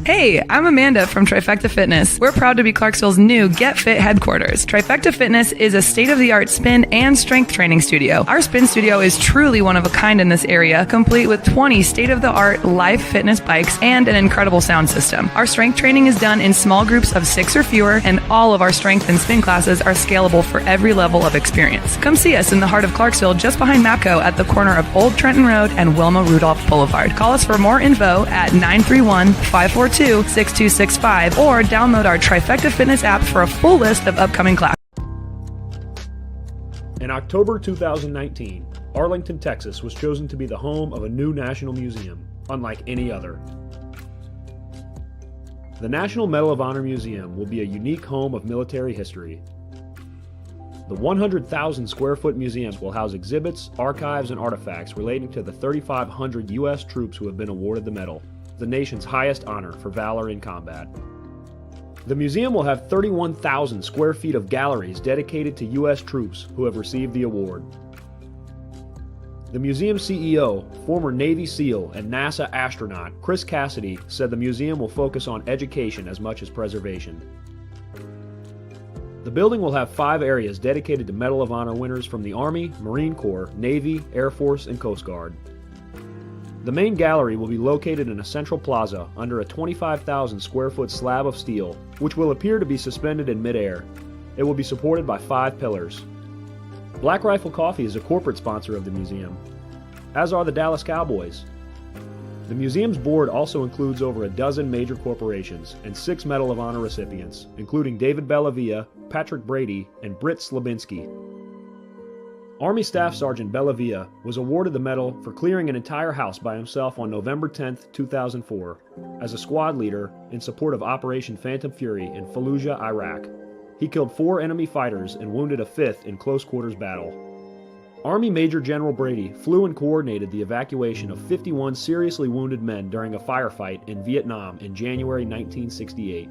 Hey, I'm Amanda from Trifecta Fitness. We're proud to be Clarksville's new Get Fit headquarters. Trifecta Fitness is a state-of-the-art spin and strength training studio. Our spin studio is truly one of a kind in this area, complete with 20 state-of-the-art live fitness bikes and an incredible sound system. Our strength training is done in small groups of 6 or fewer, and all of our strength and spin classes are scalable for every level of experience. Come see us in the heart of Clarksville, just behind MAPCO at the corner of Old Trenton Road and Wilma Rudolph Boulevard. Call us for more info at 931-542-6265 or download our Trifecta Fitness app for a full list of upcoming classes. In October 2019, Arlington, Texas was chosen to be the home of a new national museum, unlike any other. The National Medal of Honor Museum will be a unique home of military history. The 100,000 square foot museum will house exhibits, archives, and artifacts relating to the 3,500 U.S. troops who have been awarded the medal, the nation's highest honor for valor in combat. The museum will have 31,000 square feet of galleries dedicated to U.S. troops who have received the award. The museum CEO, former Navy SEAL and NASA astronaut Chris Cassidy, said the museum will focus on education as much as preservation. The building will have 5 areas dedicated to Medal of Honor winners from the Army, Marine Corps, Navy, Air Force, and Coast Guard. The main gallery will be located in a central plaza under a 25,000 square foot slab of steel, which will appear to be suspended in midair. It will be supported by 5 pillars. Black Rifle Coffee is a corporate sponsor of the museum, as are the Dallas Cowboys. The museum's board also includes over a dozen major corporations and 6 Medal of Honor recipients, including David Bellavia, Patrick Brady, and Britt Slabinski. Army Staff Sergeant Bellavia was awarded the medal for clearing an entire house by himself on November 10, 2004, as a squad leader in support of Operation Phantom Fury in Fallujah, Iraq. He killed 4 enemy fighters and wounded a 5th in close quarters battle. Army Major General Brady flew and coordinated the evacuation of 51 seriously wounded men during a firefight in Vietnam in January 1968.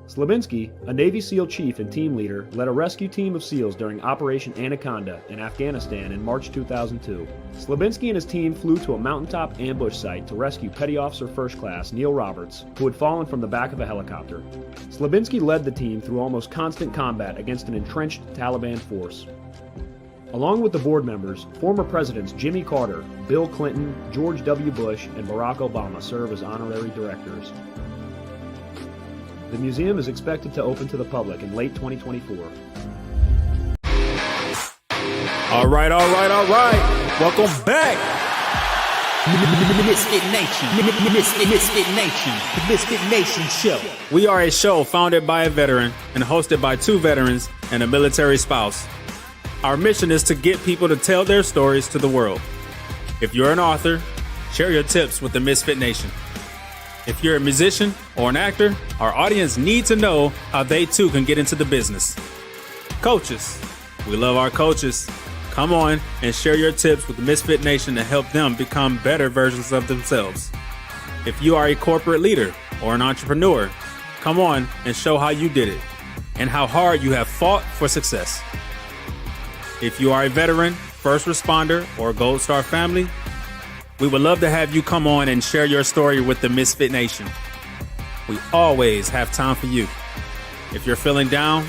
Slabinski, a Navy SEAL chief and team leader, led a rescue team of SEALs during Operation Anaconda in Afghanistan in March 2002. Slabinski and his team flew to a mountaintop ambush site to rescue Petty Officer First Class Neil Roberts, who had fallen from the back of a helicopter. Slabinski led the team through almost constant combat against an entrenched Taliban force. Along with the board members, former presidents Jimmy Carter, Bill Clinton, George W. Bush, and Barack Obama serve as honorary directors. The museum is expected to open to the public in late 2024. All right. Welcome back. MisFitNation. The MisFitNation show. We are a show founded by a veteran and hosted by 2 veterans and a military spouse. Our mission is to get people to tell their stories to the world. If you're an author, share your tips with the Misfit Nation. If you're a musician or an actor, our audience needs to know how they too can get into the business. Coaches, we love our coaches. Come on and share your tips with the Misfit Nation to help them become better versions of themselves. If you are a corporate leader or an entrepreneur, come on and show how you did it and how hard you have fought for success. If you are a veteran, first responder, or Gold Star family, we would love to have you come on and share your story with the Misfit Nation. We always have time for you. If you're feeling down,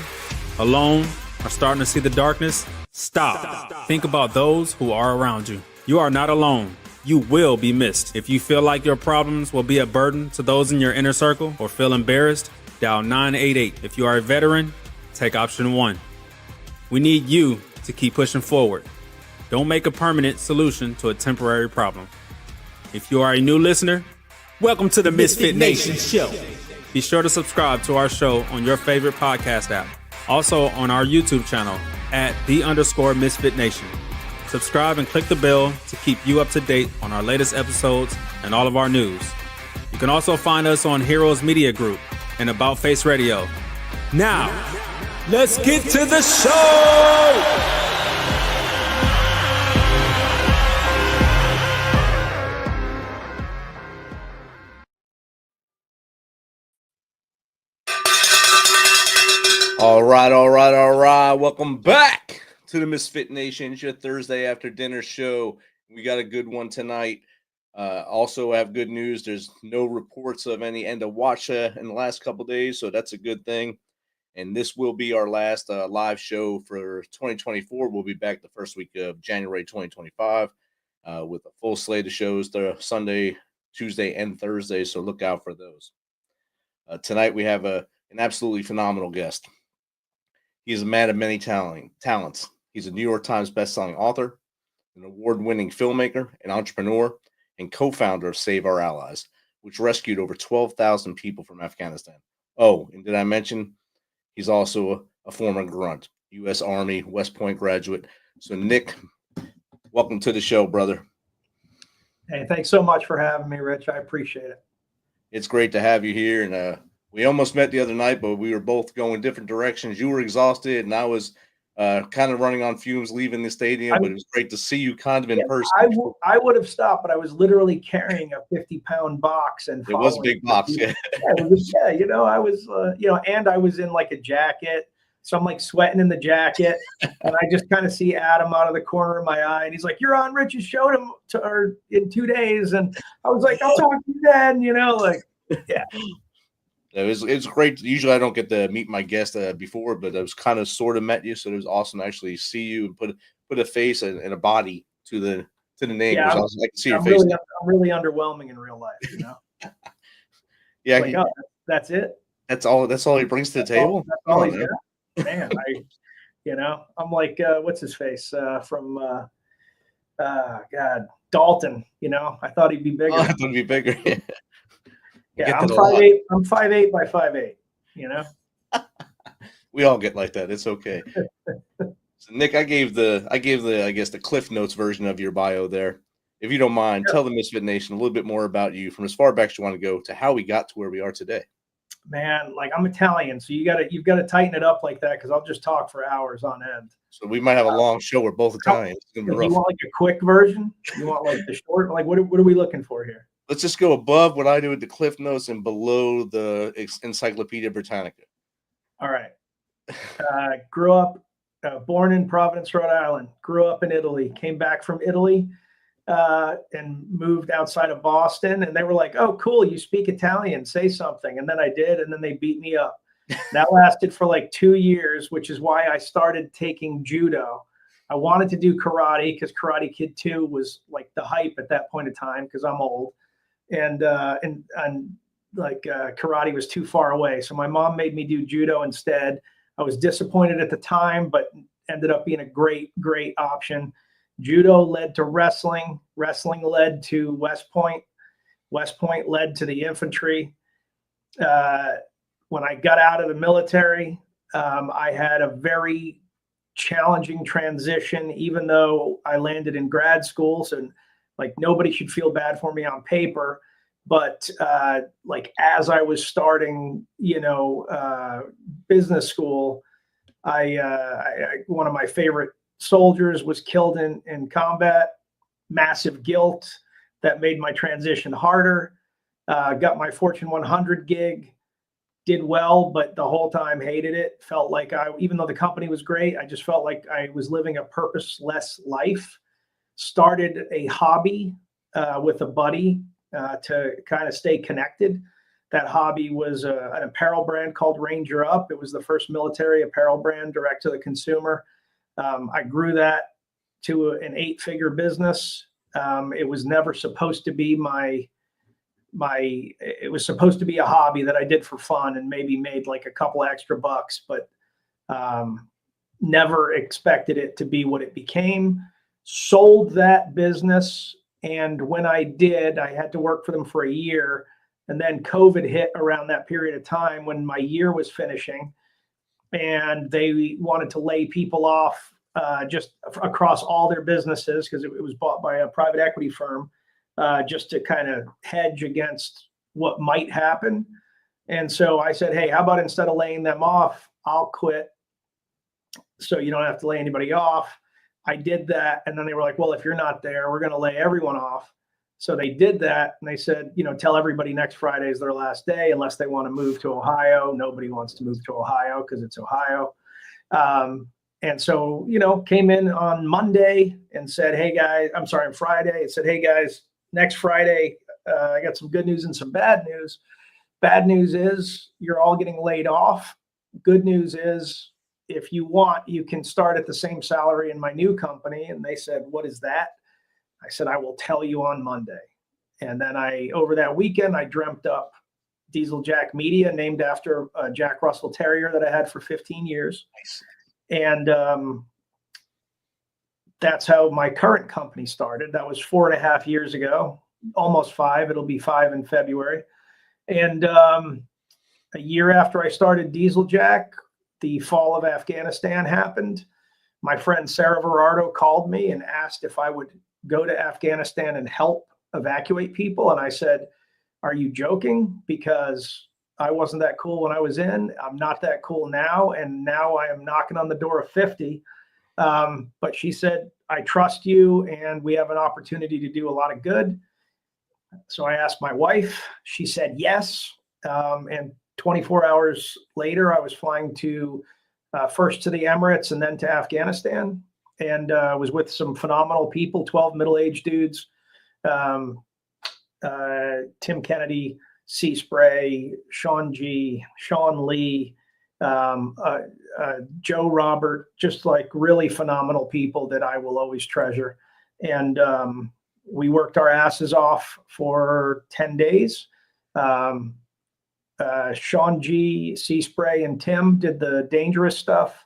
alone, or starting to see the darkness, stop. Think about those who are around you. You are not alone. You will be missed. If you feel like your problems will be a burden to those in your inner circle or feel embarrassed, dial 988. If you are a veteran, take option 1. We need you to keep pushing forward. Don't make a permanent solution to a temporary problem. If you are a new listener, welcome to the Misfit Nation show. Be sure to subscribe to our show on your favorite podcast app. Also on our YouTube channel at @the_Misfit Nation. Subscribe and click the bell to keep you up to date on our latest episodes and all of our news. You can also find us on Heroes Media Group and About Face Radio. Now, let's get to the show! All right. Welcome back to the MisFitNation. It's your Thursday after dinner show. We got a good one tonight. Also have good news. There's no reports of any end of watch in the last couple of days, so that's a good thing. And this will be our last live show for 2024. We'll be back the first week of January 2025 with a full slate of shows the Sunday, Tuesday, and Thursday, so look out for those. Tonight we have an absolutely phenomenal guest. He is a man of many talents. He's a New York Times bestselling author, an award-winning filmmaker, an entrepreneur, and co-founder of Save Our Allies, which rescued over 12,000 people from Afghanistan. Oh, and did I mention he's also a former grunt, U.S. Army, West Point graduate. So, Nick, welcome to the show, brother. Hey, thanks so much for having me, Rich. I appreciate it. It's great to have you here, and we almost met the other night, but we were both going different directions. You were exhausted, and I was kind of running on fumes leaving the stadium, but it was great to see you kind of in person. I would have stopped, but I was literally carrying a 50-pound box. And it was a big box, yeah. I was, and I was in like a jacket. So I'm like sweating in the jacket, and I just kind of see Adam out of the corner of my eye, and he's like, "You're on Rich's show in 2 days." And I was like, "I'll talk to you then," yeah. It's great. Usually I don't get to meet my guest before, but I was kind of sort of met you, so it was awesome to actually see you and put a face and a body to the name. Yeah, it was awesome. I can see your face. I'm really underwhelming in real life, Yeah, like, that's it. That's all he brings to the table. That's all he's got. Man, I'm like, what's his face from Dalton. I thought he'd be bigger. I thought he'd be bigger. Yeah, I'm 5'8". I'm 5'8" by 5'8". We all get like that. It's okay. So Nick, I gave the I guess the Cliff Notes version of your bio there. If you don't mind, Tell the MisFitNation a little bit more about you from as far back as you want to go to how we got to where we are today. Man, like I'm Italian, so you've got to tighten it up like that because I'll just talk for hours on end. So we might have a long show. We're both Italian. It's gonna be rough. You want like a quick version? You want like the short? Like what are we looking for here? Let's just go above what I do with the Cliff Notes and below the Encyclopedia Britannica. All right. Grew up, born in Providence, Rhode Island. Grew up in Italy. Came back from Italy and moved outside of Boston. And they were like, "Oh, cool. You speak Italian. Say something." And then I did. And then they beat me up. That lasted for like 2 years, which is why I started taking judo. I wanted to do karate because Karate Kid 2 was like the hype at that point in time because I'm old. And karate was too far away. So my mom made me do judo instead. I was disappointed at the time, but ended up being a great, great option. Judo led to wrestling. Wrestling led to West Point. West Point led to the infantry. When I got out of the military, I had a very challenging transition, even though I landed in grad school. So like nobody should feel bad for me on paper, but like as I was starting, business school, I one of my favorite soldiers was killed in combat. Massive guilt that made my transition harder. Got my Fortune 100 gig, did well, but the whole time hated it. Felt like even though the company was great, I just felt like I was living a purposeless life. Started a hobby with a buddy to kind of stay connected. That hobby was an apparel brand called Ranger Up. It was the first military apparel brand direct to the consumer. I grew that to an 8-figure business. It was never supposed to be it was supposed to be a hobby that I did for fun and maybe made like a couple extra bucks, but never expected it to be what it became. Sold that business. And when I did, I had to work for them for a year. And then COVID hit around that period of time when my year was finishing. And they wanted to lay people off just across all their businesses because it was bought by a private equity firm just to kind of hedge against what might happen. And so I said, "Hey, how about instead of laying them off, I'll quit so you don't have to lay anybody off." I did that. And then they were like, "Well, if you're not there, we're going to lay everyone off." So they did that, and they said, tell everybody next Friday is their last day unless they want to move to Ohio. Nobody wants to move to Ohio because it's Ohio. And so, came in on Monday and said, hey guys, I'm sorry, on Friday, and said, hey guys, next Friday, I got some good news and some bad news. Bad news is you're all getting laid off. Good news is if you want, you can start at the same salary in my new company. And they said, what is that? I said, I will tell you on Monday. And then over that weekend, I dreamt up Diesel Jack Media, named after a Jack Russell Terrier that I had for 15 years. Nice. And that's how my current company started. That was 4.5 years ago, almost 5. It'll be 5 in February. And a year after I started Diesel Jack, the fall of Afghanistan happened. My friend Sarah Verardo called me and asked if I would go to Afghanistan and help evacuate people. And I said, are you joking? Because I wasn't that cool when I was in. I'm not that cool now. And now I am knocking on the door of 50. But she said, I trust you and we have an opportunity to do a lot of good. So I asked my wife. She said yes. And 24 hours later, I was flying to first to the Emirates and then to Afghanistan. And was with some phenomenal people, 12 middle-aged dudes. Tim Kennedy, C. Spray, Sean G., Sean Lee, Joe Robert, just like really phenomenal people that I will always treasure. And we worked our asses off for 10 days. Sean G., C. Spray, and Tim did the dangerous stuff.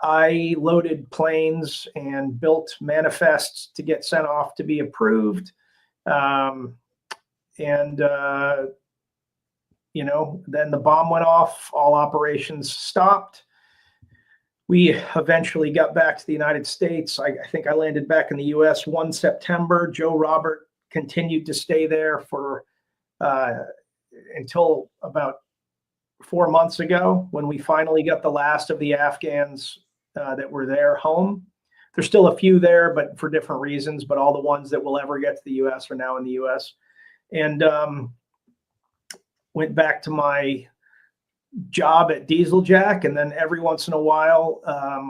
I loaded planes and built manifests to get sent off to be approved. Then the bomb went off, all operations stopped. We eventually got back to the United States. I think I landed back in the US 1 September. Joe Robert continued to stay there for until about 4 months ago when we finally got the last of the Afghans that were there home. There's still a few there, but for different reasons, but all the ones that will ever get to the US are now in the US. And went back to my job at Diesel Jack. And then every once in a while,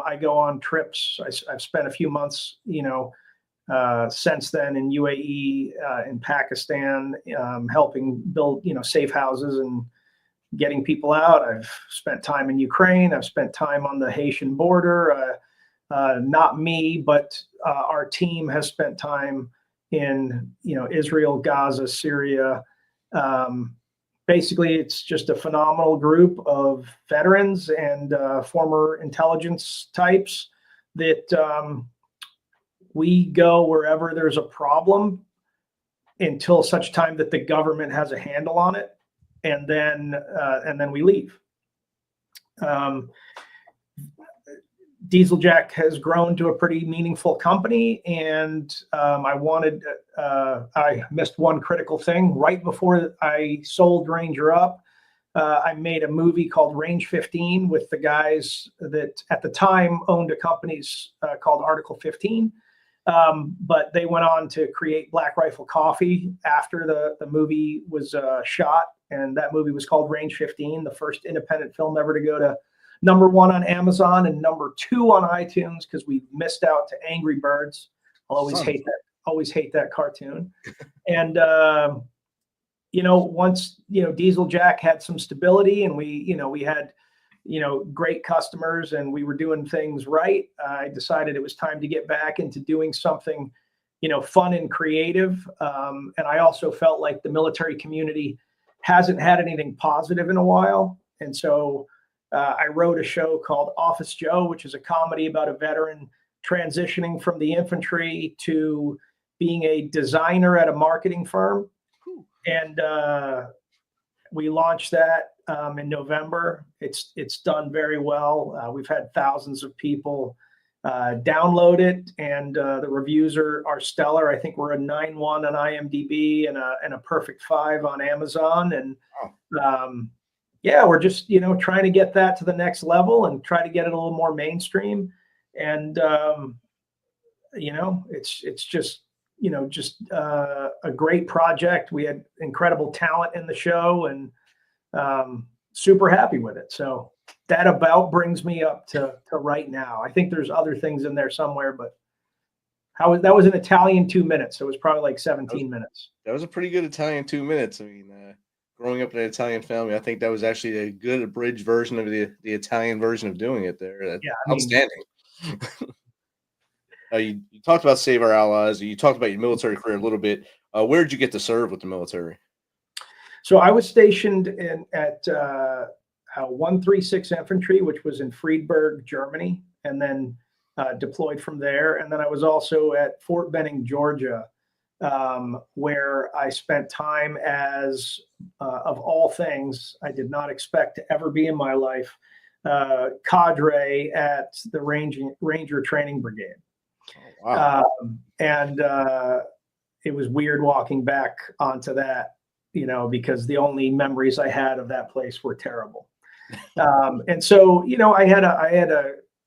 I go on trips. I've spent a few months, since then in UAE, in Pakistan, helping build, safe houses and getting people out. I've spent time in Ukraine. I've spent time on the Haitian border. Not me, but our team has spent time in, Israel, Gaza, Syria. Basically, it's just a phenomenal group of veterans and former intelligence types that we go wherever there's a problem until such time that the government has a handle on it, and then we leave. Diesel Jack has grown to a pretty meaningful company, and I missed one critical thing. Right before I sold Ranger Up, I made a movie called Range 15 with the guys that at the time owned a company called Article 15. But they went on to create Black Rifle Coffee after the movie was shot, and that movie was called Range 15, the first independent film ever to go to #1 on Amazon and #2 on iTunes, because we missed out to Angry Birds. I'll always hate that cartoon. And once Diesel Jack had some stability, and we had great customers, and we were doing things right, I decided it was time to get back into doing something fun and creative. And I also felt like the military community hasn't had anything positive in a while, and so I wrote a show called Office Joe, which is a comedy about a veteran transitioning from the infantry to being a designer at a marketing firm. And we launched that in November. It's done very well. We've had thousands of people download it, and the reviews are stellar. I think we're a 9.1 on IMDb and a perfect 5 on Amazon. And yeah, we're just, trying to get that to the next level and try to get it a little more mainstream. And, it's just just a great project. We had incredible talent in the show, and super happy with it. So that about brings me up to right now. I think there's other things in there somewhere, but that was an Italian 2 minutes. So it was probably like 17 minutes. That was a pretty good Italian 2 minutes. I mean, growing up in an Italian family, I think that was actually a good abridged version of the Italian version of doing it there. That's outstanding. You talked about Save Our Allies. You talked about your military career a little bit. Where did you get to serve with the military? So I was stationed at 136 Infantry, which was in Friedberg, Germany, and then deployed from there. And then I was also at Fort Benning, Georgia, where I spent time as, of all things, I did not expect to ever be in my life, cadre at the Ranger Training Brigade. Oh, wow. And it was weird walking back onto that, because the only memories I had of that place were terrible. And so,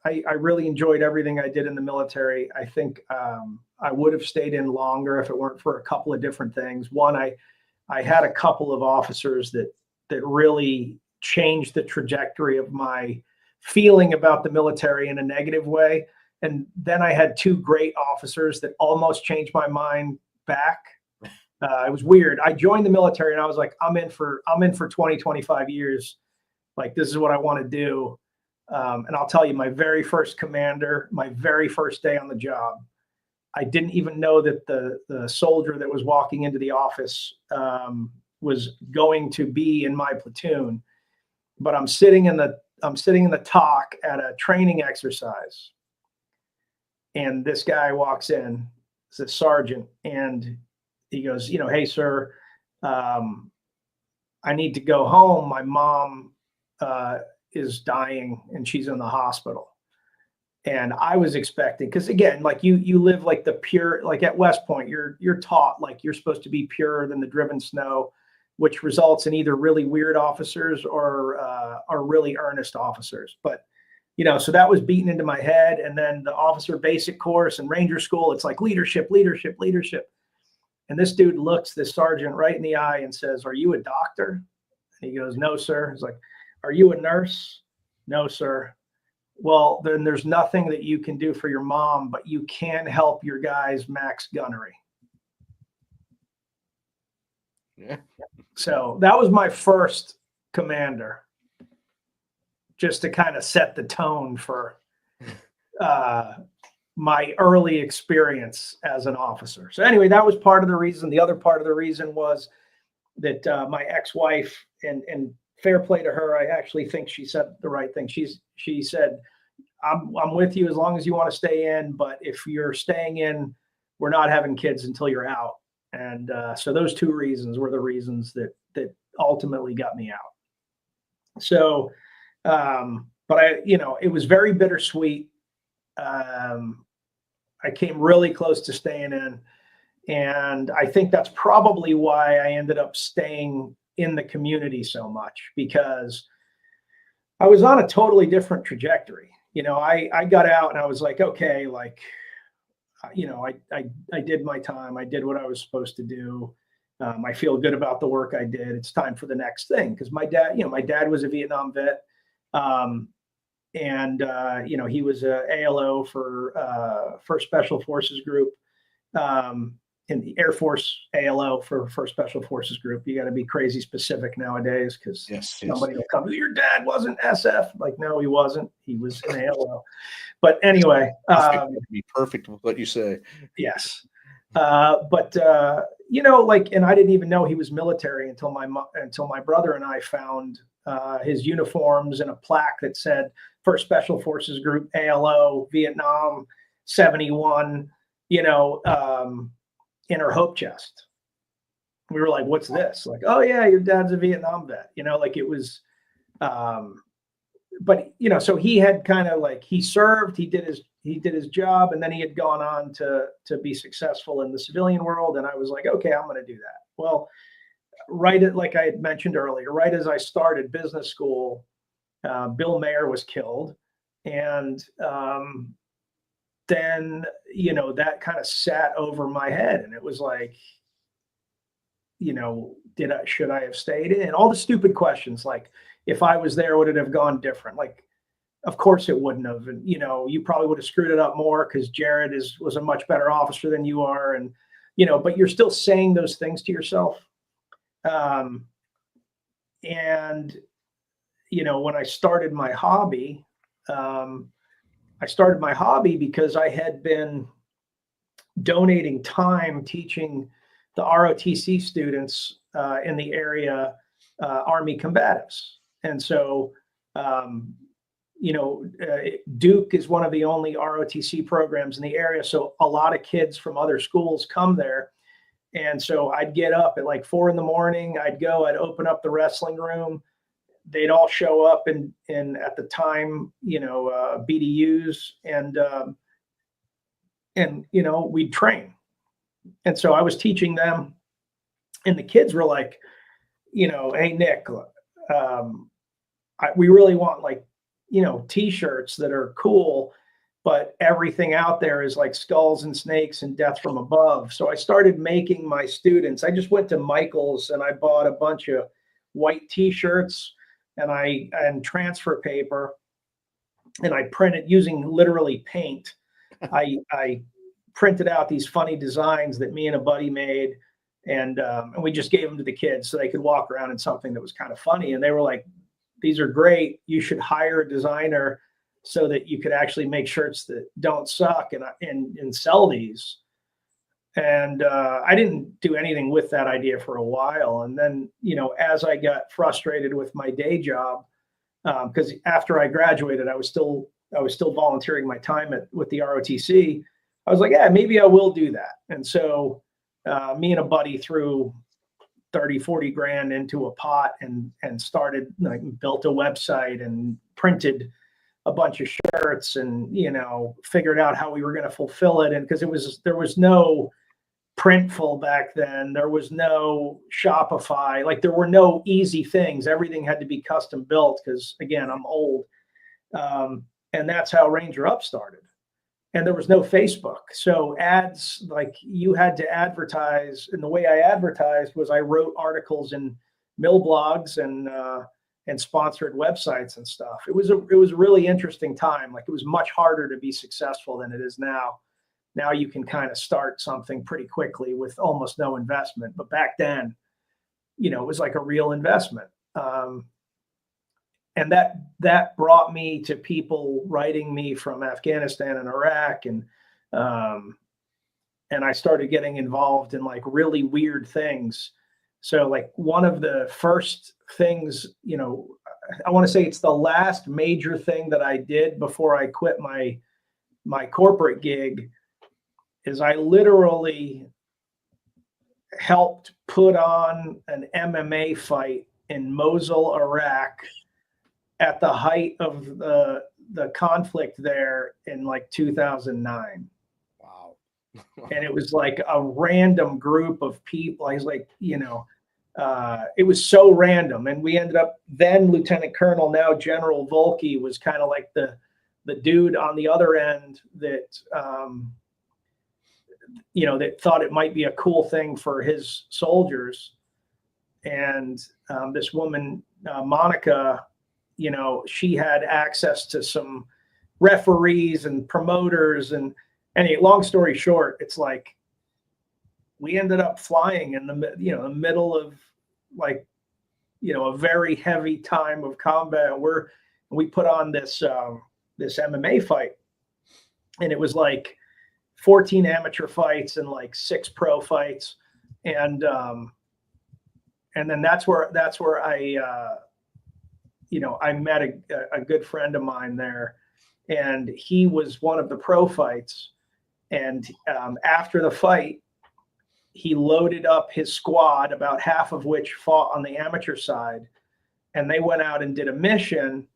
I really enjoyed everything I did in the military. I think I would have stayed in longer if it weren't for a couple of different things. One, I had a couple of officers that really changed the trajectory of my feeling about the military in a negative way. And then I had two great officers that almost changed my mind back. It was weird. I joined the military and I was like, I'm in for 20, 25 years. Like, this is what I want to do. And I'll tell you, my very first commander, my very first day on the job, I didn't even know that the soldier that was walking into the office was going to be in my platoon. But I'm sitting in the talk at a training exercise. And this guy walks in, it's a sergeant, and he goes, hey, sir, I need to go home. My mom is dying and she's in the hospital. And I was expecting, because again, like you live like the pure, like at West Point, you're taught like you're supposed to be purer than the driven snow, which results in either really weird officers or really earnest officers. But so that was beaten into my head. And then the officer basic course and Ranger school, it's like leadership. And this dude looks this sergeant right in the eye and says, "Are you a doctor?" And he goes, "No, sir." He's like, "Are you a nurse?" "No, sir." "Well, then there's nothing that you can do for your mom, but you can help your guys max gunnery." Yeah. So that was my first commander, just to kind of set the tone for my early experience as an officer. So anyway, that was part of the reason. The other part of the reason was that my ex-wife, and fair play to her, I actually think she said the right thing. She said, I'm with you as long as you want to stay in, but if you're staying in, we're not having kids until you're out. And so those two reasons were the reasons that ultimately got me out. So, but it was very bittersweet. I came really close to staying in, and I think that's probably why I ended up staying in the community so much, because I was on a totally different trajectory. I got out and I was like, okay, like, I did my time. I did what I was supposed to do. I feel good about the work I did. It's time for the next thing. Cause my dad was a Vietnam vet. He was a ALO for First Special Forces Group, in the Air Force ALO for First Special Forces Group. You got to be crazy specific nowadays, because somebody will come, your dad wasn't SF. Like, no, he wasn't. He was an ALO. But anyway, be perfect with what you say. Yes. And I didn't even know he was military until my brother and I found his uniforms and a plaque that said First Special Forces Group, ALO, Vietnam, 71, in her hope chest. We were like, what's this? Like, oh yeah, your dad's a Vietnam vet, like it was, so he had kind of like, he served, he did his job, and then he had gone on to be successful in the civilian world. And I was like, okay, I'm going to do that. Well, like I had mentioned earlier, right as I started business school, Bill Mayer was killed. And then, you know, that kind of sat over my head, and it was like, you know, should I have stayed in? All the stupid questions, like, if I was there, would it have gone different? Like, of course it wouldn't have. And, you know, you probably would have screwed it up more because Jared was a much better officer than you are. And, you know, but you're still saying those things to yourself. And, you know, when I started my hobby, because I had been donating time teaching the ROTC students in the area, Army combatives. And so, you know, Duke is one of the only ROTC programs in the area. So a lot of kids from other schools come there. And so I'd get up at like 4 a.m. I'd open up the wrestling room. They'd all show up in at the time, you know, BDUs, and you know, we'd train. And so I was teaching them, and the kids were like, you know, hey, Nick, we really want, like, you know, t-shirts that are cool, but everything out there is like skulls and snakes and death from above. So I started making my students. I just went to Michael's and I bought a bunch of white t-shirts and transfer paper, and I printed using literally paint. I printed out these funny designs that me and a buddy made, and we just gave them to the kids so they could walk around in something that was kind of funny. And they were like, these are great. You should hire a designer so that you could actually make shirts that don't suck and sell these. And I didn't do anything with that idea for a while. And then, you know, as I got frustrated with my day job, because after I graduated, I was still volunteering my time with the ROTC. I was like, yeah, maybe I will do that. And so me and a buddy threw 30, 40 grand into a pot and started, like, built a website and printed a bunch of shirts, and, you know, figured out how we were going to fulfill it. And because there was no Printful back then, there was no Shopify, like there were no easy things. Everything had to be custom built because, again, I'm old. And that's how Ranger Up started. And there was no Facebook. So ads, like, you had to advertise. And the way I advertised was I wrote articles in mill blogs and sponsored websites and stuff. It was a really interesting time. Like, it was much harder to be successful than it is now. Now you can kind of start something pretty quickly with almost no investment. But back then, you know, it was like a real investment. And that brought me to people writing me from Afghanistan and Iraq. And I started getting involved in, like, really weird things. So, like, one of the first things, you know, I want to say it's the last major thing that I did before I quit my corporate gig, is I literally helped put on an MMA fight in Mosul, Iraq, at the height of the conflict there in, like, 2009. Wow. And it was like a random group of people. I was like, you know, it was so random. And we ended up, then Lieutenant Colonel, now General Volke, was kind of like the dude on the other end that, you know, that thought it might be a cool thing for his soldiers. And this woman, Monica, you know, she had access to some referees and promoters. And long story short, it's like, we ended up flying in the middle of, like, you know, a very heavy time of combat. We put on this MMA fight, and it was like 14 amateur fights and like 6 pro fights. And then that's where I, you know, I met a good friend of mine there, and he was one of the pro fights. And after the fight, he loaded up his squad, about half of which fought on the amateur side, and they went out and did a mission,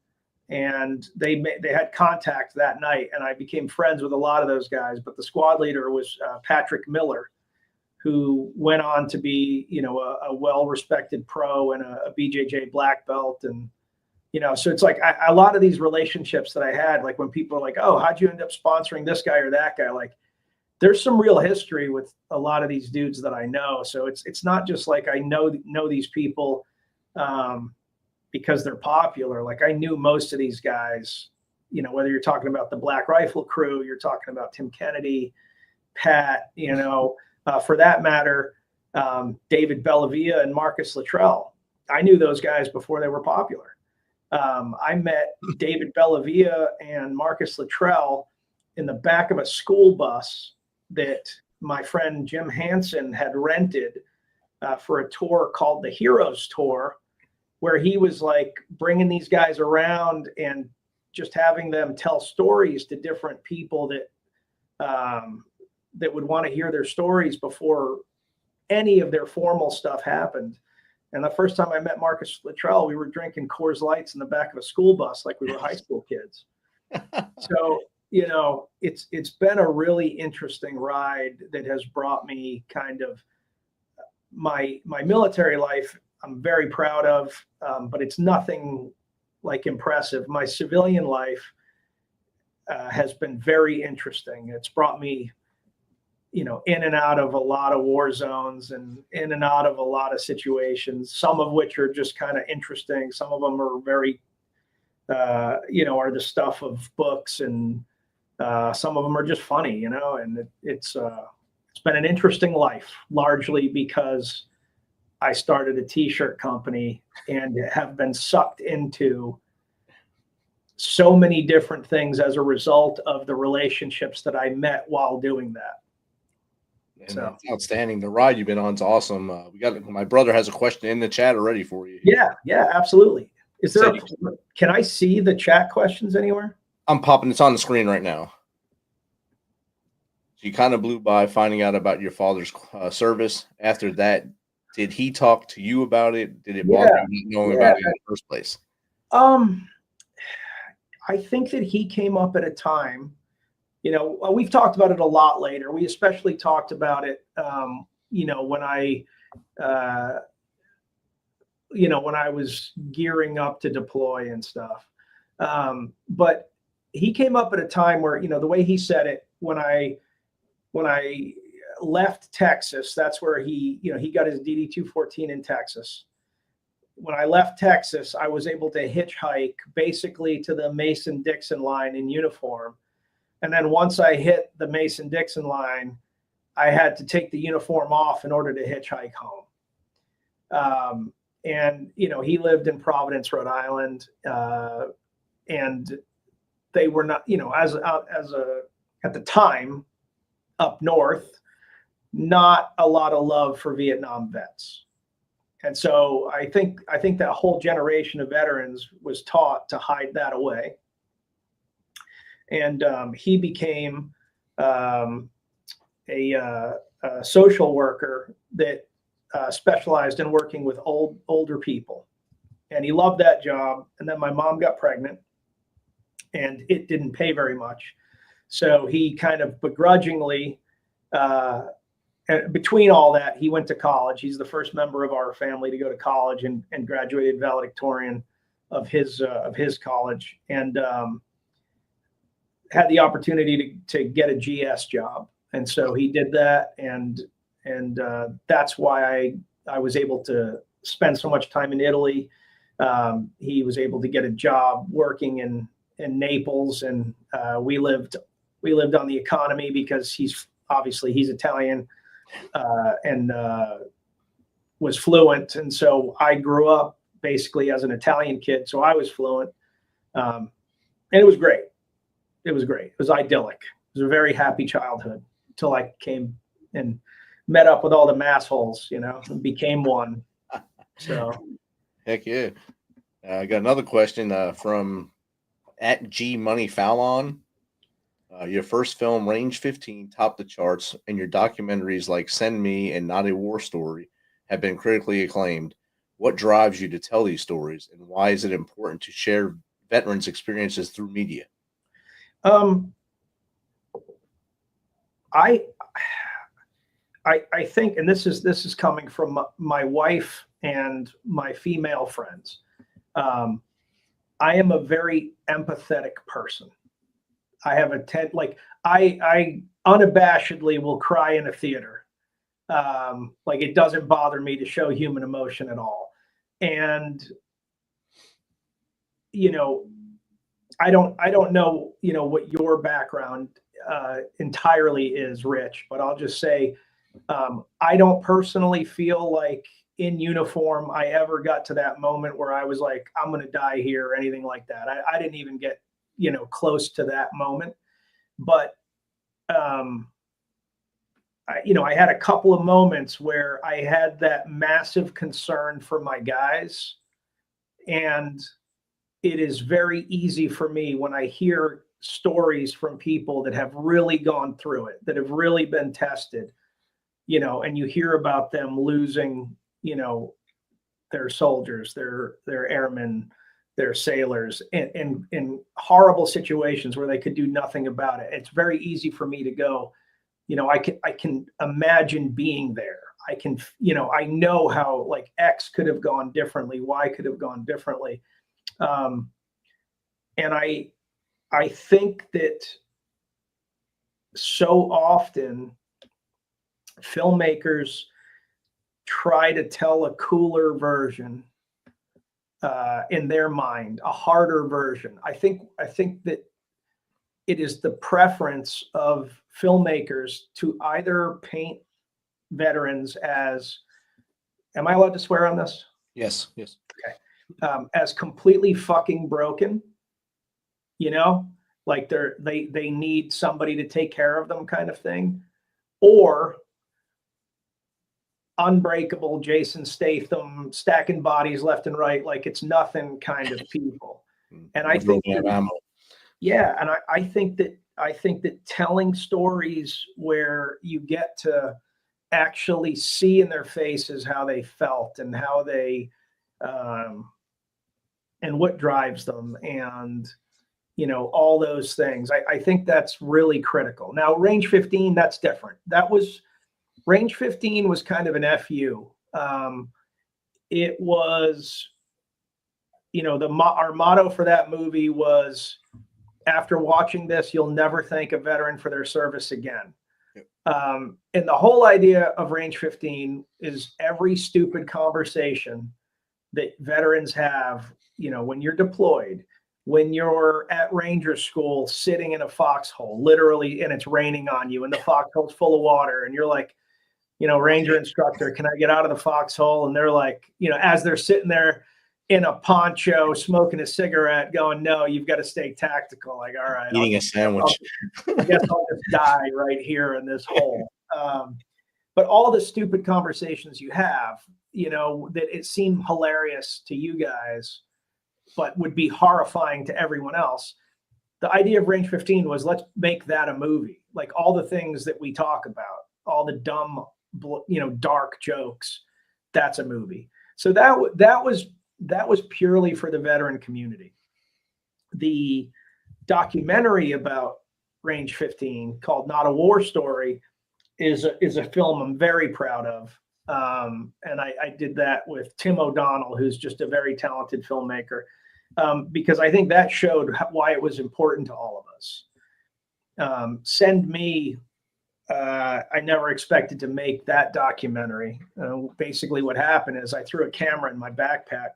and they had contact that night, and I became friends with a lot of those guys. But the squad leader was Patrick Miller, who went on to be, you know, a well-respected pro and a BJJ black belt. And, So it's like a lot of these relationships that I had, like when people are like, oh, how'd you end up sponsoring this guy or that guy? Like there's some real history with a lot of these dudes that I know. So it's not just like I know these people because they're popular. Like I knew most of these guys, whether you're talking about the Black Rifle Crew, you're talking about Tim Kennedy, Pat, for that matter, David Bellavia and Marcus Luttrell. I knew those guys before they were popular. I met David Bellavia and Marcus Luttrell in the back of a school bus that my friend Jim Hansen had rented for a tour called the Heroes Tour, where he was like bringing these guys around and just having them tell stories to different people that would want to hear their stories before any of their formal stuff happened. And the first time I met Marcus Luttrell, we were drinking Coors Lights in the back of a school bus like we were high school kids. So, it's been a really interesting ride that has brought me kind of my military life. I'm very proud of, but it's nothing like impressive. My civilian life has been very interesting. It's brought me in and out of a lot of war zones and in and out of a lot of situations, some of which are just kind of interesting. Some of them are very, are the stuff of books, and some of them are just funny, and it's been an interesting life, largely because I started a t-shirt company and have been sucked into so many different things as a result of the relationships that I met while doing that. And that's outstanding. The ride you've been on is awesome. My brother has a question in the chat already for you. Yeah, absolutely. Can I see the chat questions anywhere? I'm popping. It's on the screen right now. So you kind of blew by finding out about your father's service. After that, did he talk to you about it? Did it bother you not knowing about it in the first place? I think that he came up at a time. We've talked about it a lot later. We especially talked about it, when I was gearing up to deploy and stuff. But he came up at a time where, the way he said it, when I left Texas, that's where he got his DD-214 in Texas. When I left Texas, I was able to hitchhike basically to the Mason-Dixon line in uniform. And then once I hit the Mason-Dixon line, I had to take the uniform off in order to hitchhike home. And he lived in Providence, Rhode Island, and they were not, at the time up north, not a lot of love for Vietnam vets. And so I think that whole generation of veterans was taught to hide that away. And he became a social worker that specialized in working with older people. And he loved that job. And then my mom got pregnant, and it didn't pay very much. So he kind of begrudgingly, between all that, he went to college. He's the first member of our family to go to college and graduated valedictorian of his college, and had the opportunity to get a GS job. And so he did that. And that's why I was able to spend so much time in Italy. He was able to get a job working in Naples, and we lived on the economy because he's Italian, and was fluent. And so I grew up basically as an Italian kid. So I was fluent. And it was great. It was great. It was idyllic. It was a very happy childhood until I came and met up with all the massholes, and became one. So. Heck yeah. I got another question from @GMoneyFallon. Your first film, Range 15, topped the charts, and your documentaries like Send Me and Not a War Story have been critically acclaimed. What drives you to tell these stories, and why is it important to share veterans' experiences through media? I think, and this is coming from my wife and my female friends. I am a very empathetic person. I have like I unabashedly will cry in a theater. Like it doesn't bother me to show human emotion at all. And, you know, I don't know, you know, what your background entirely is, Rich, but I'll just say, I don't personally feel like in uniform I ever got to that moment where I was like, I'm going to die here or anything like that. I didn't even get, you know, close to that moment. But, you know, I had a couple of moments where I had that massive concern for my guys. And it is very easy for me when I hear stories from people that have really gone through it, that have really been tested, you know, and you hear about them losing, you know, their soldiers, their airmen, their sailors in horrible situations where they could do nothing about it. It's very easy for me to go, you know, I can imagine being there. I can, you know, I know how like X could have gone differently, Y could have gone differently. And I think that so often filmmakers try to tell a cooler version in their mind, a harder version. I think that it is the preference of filmmakers to either paint veterans as, am I allowed to swear on this? Yes. Yes. Okay. As completely fucking broken, you know, like they need somebody to take care of them kind of thing, or unbreakable Jason Statham stacking bodies left and right like it's nothing kind of people. And I think yeah, and I think that telling stories where you get to actually see in their faces how they felt and how they and what drives them, and you know, all those things. I think that's really critical. Now, Range 15, that's different. Range 15 was kind of an FU. It was, you know, our motto for that movie was, after watching this, you'll never thank a veteran for their service again. Yep. And the whole idea of Range 15 is every stupid conversation that veterans have, you know, when you're deployed, when you're at Ranger School sitting in a foxhole, literally, and it's raining on you and the foxhole's full of water, and you're like, you know, Ranger instructor, can I get out of the foxhole? And they're like, you know, as they're sitting there in a poncho, smoking a cigarette, going, no, you've got to stay tactical. Like, all right, eating a sandwich. I guess I'll just die right here in this hole. But all the stupid conversations you have, you know, that it seemed hilarious to you guys, but would be horrifying to everyone else. The idea of Range 15 was, let's make that a movie. Like all the things that we talk about, all the dumb, you know, dark jokes, that's a movie. So that was purely for the veteran community. The documentary about Range 15 called Not a War Story is a film I'm very proud of. And I did that with Tim O'Donnell, who's just a very talented filmmaker, because I think that showed why it was important to all of us. Send Me, I never expected to make that documentary. Basically what happened is I threw a camera in my backpack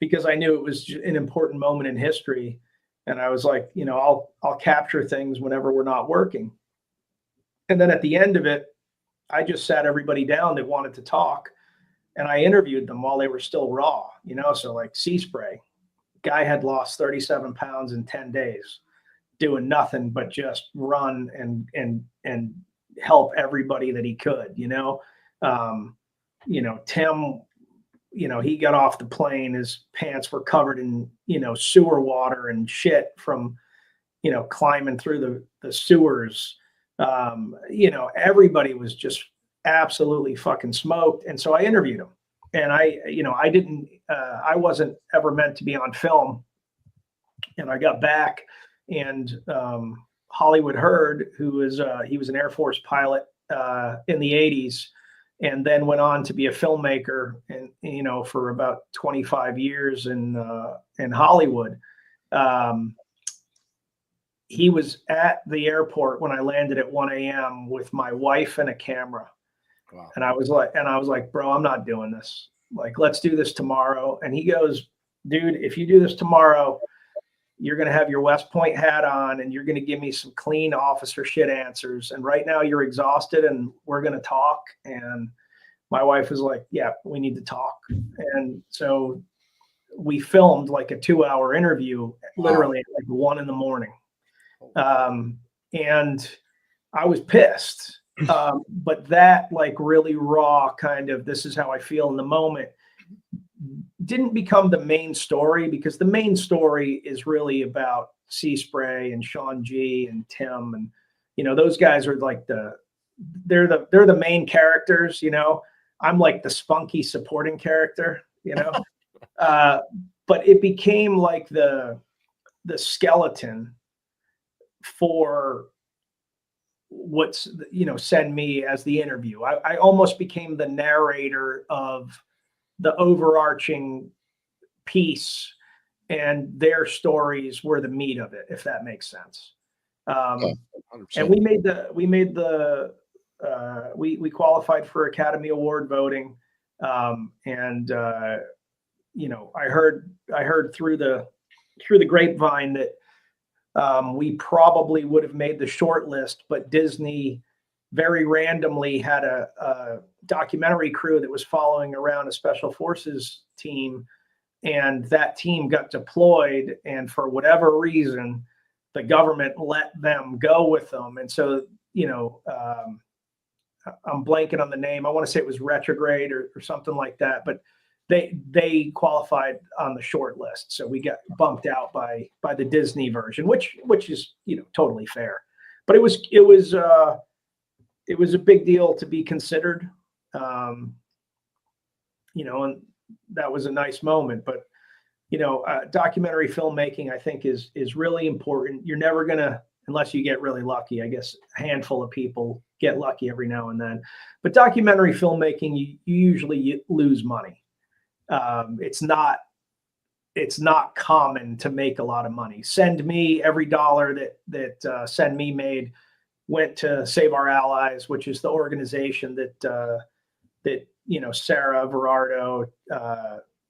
because I knew it was an important moment in history. And I was like, you know, I'll capture things whenever we're not working. And then at the end of it, I just sat everybody down that wanted to talk, and I interviewed them while they were still raw, you know. So like Sea Spray, guy had lost 37 pounds in 10 days, doing nothing but just run and help everybody that he could, you know. You know, Tim, you know, he got off the plane, his pants were covered in, you know, sewer water and shit from, you know, climbing through the sewers. You know, everybody was just absolutely fucking smoked. And so I interviewed him, and I wasn't ever meant to be on film. And I got back, and Hollywood Hurd, who was, he was an Air Force pilot in the 80s, and then went on to be a filmmaker, and for about 25 years in Hollywood. He was at the airport when I landed at 1 a.m. with my wife and a camera. Wow. And I was like, bro, I'm not doing this. Like, let's do this tomorrow. And he goes, dude, if you do this tomorrow, you're going to have your West Point hat on and you're going to give me some clean officer shit answers. And right now you're exhausted and we're going to talk. And my wife was like, yeah, we need to talk. And so we filmed like a 2-hour interview, literally at like 1 a.m. And I was pissed. But that like really raw kind of, this is how I feel in the moment, didn't become the main story, because the main story is really about Sea Spray and Sean G and Tim. And, those guys are like they're the main characters, I'm like the spunky supporting character, but it became like the skeleton for what's, send me as the interview. I almost became the narrator of the overarching piece, and their stories were the meat of it, if that makes sense. And we qualified for Academy Award voting. And I heard through the grapevine that we probably would have made the short list, but Disney very randomly had a documentary crew that was following around a special forces team, and that team got deployed, and for whatever reason the government let them go with them. And so I'm blanking on the name. I want to say it was Retrograde or something like that, but they qualified on the short list, so we got bumped out by the Disney version, which is totally fair. But it was a big deal to be considered, and that was a nice moment. But documentary filmmaking, I think, is really important. You're never gonna, unless you get really lucky. I guess a handful of people get lucky every now and then. But documentary filmmaking, you usually lose money. It's not common to make a lot of money. Send Me, every dollar that Send Me made went to Save Our Allies, which is the organization that Sarah Verardo,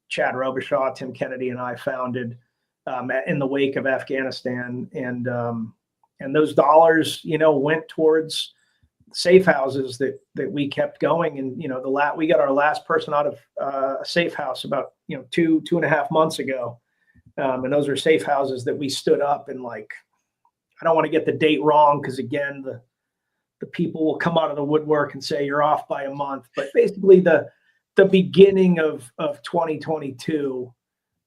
Chad Robichaud, Tim Kennedy, and I founded in the wake of Afghanistan. And those dollars, went towards safe houses that we kept going. And, we got our last person out of a safe house about, 2.5 months ago. And those are safe houses that we stood up, and like, I don't want to get the date wrong, because again, the people will come out of the woodwork and say you're off by a month. But basically the beginning of 2022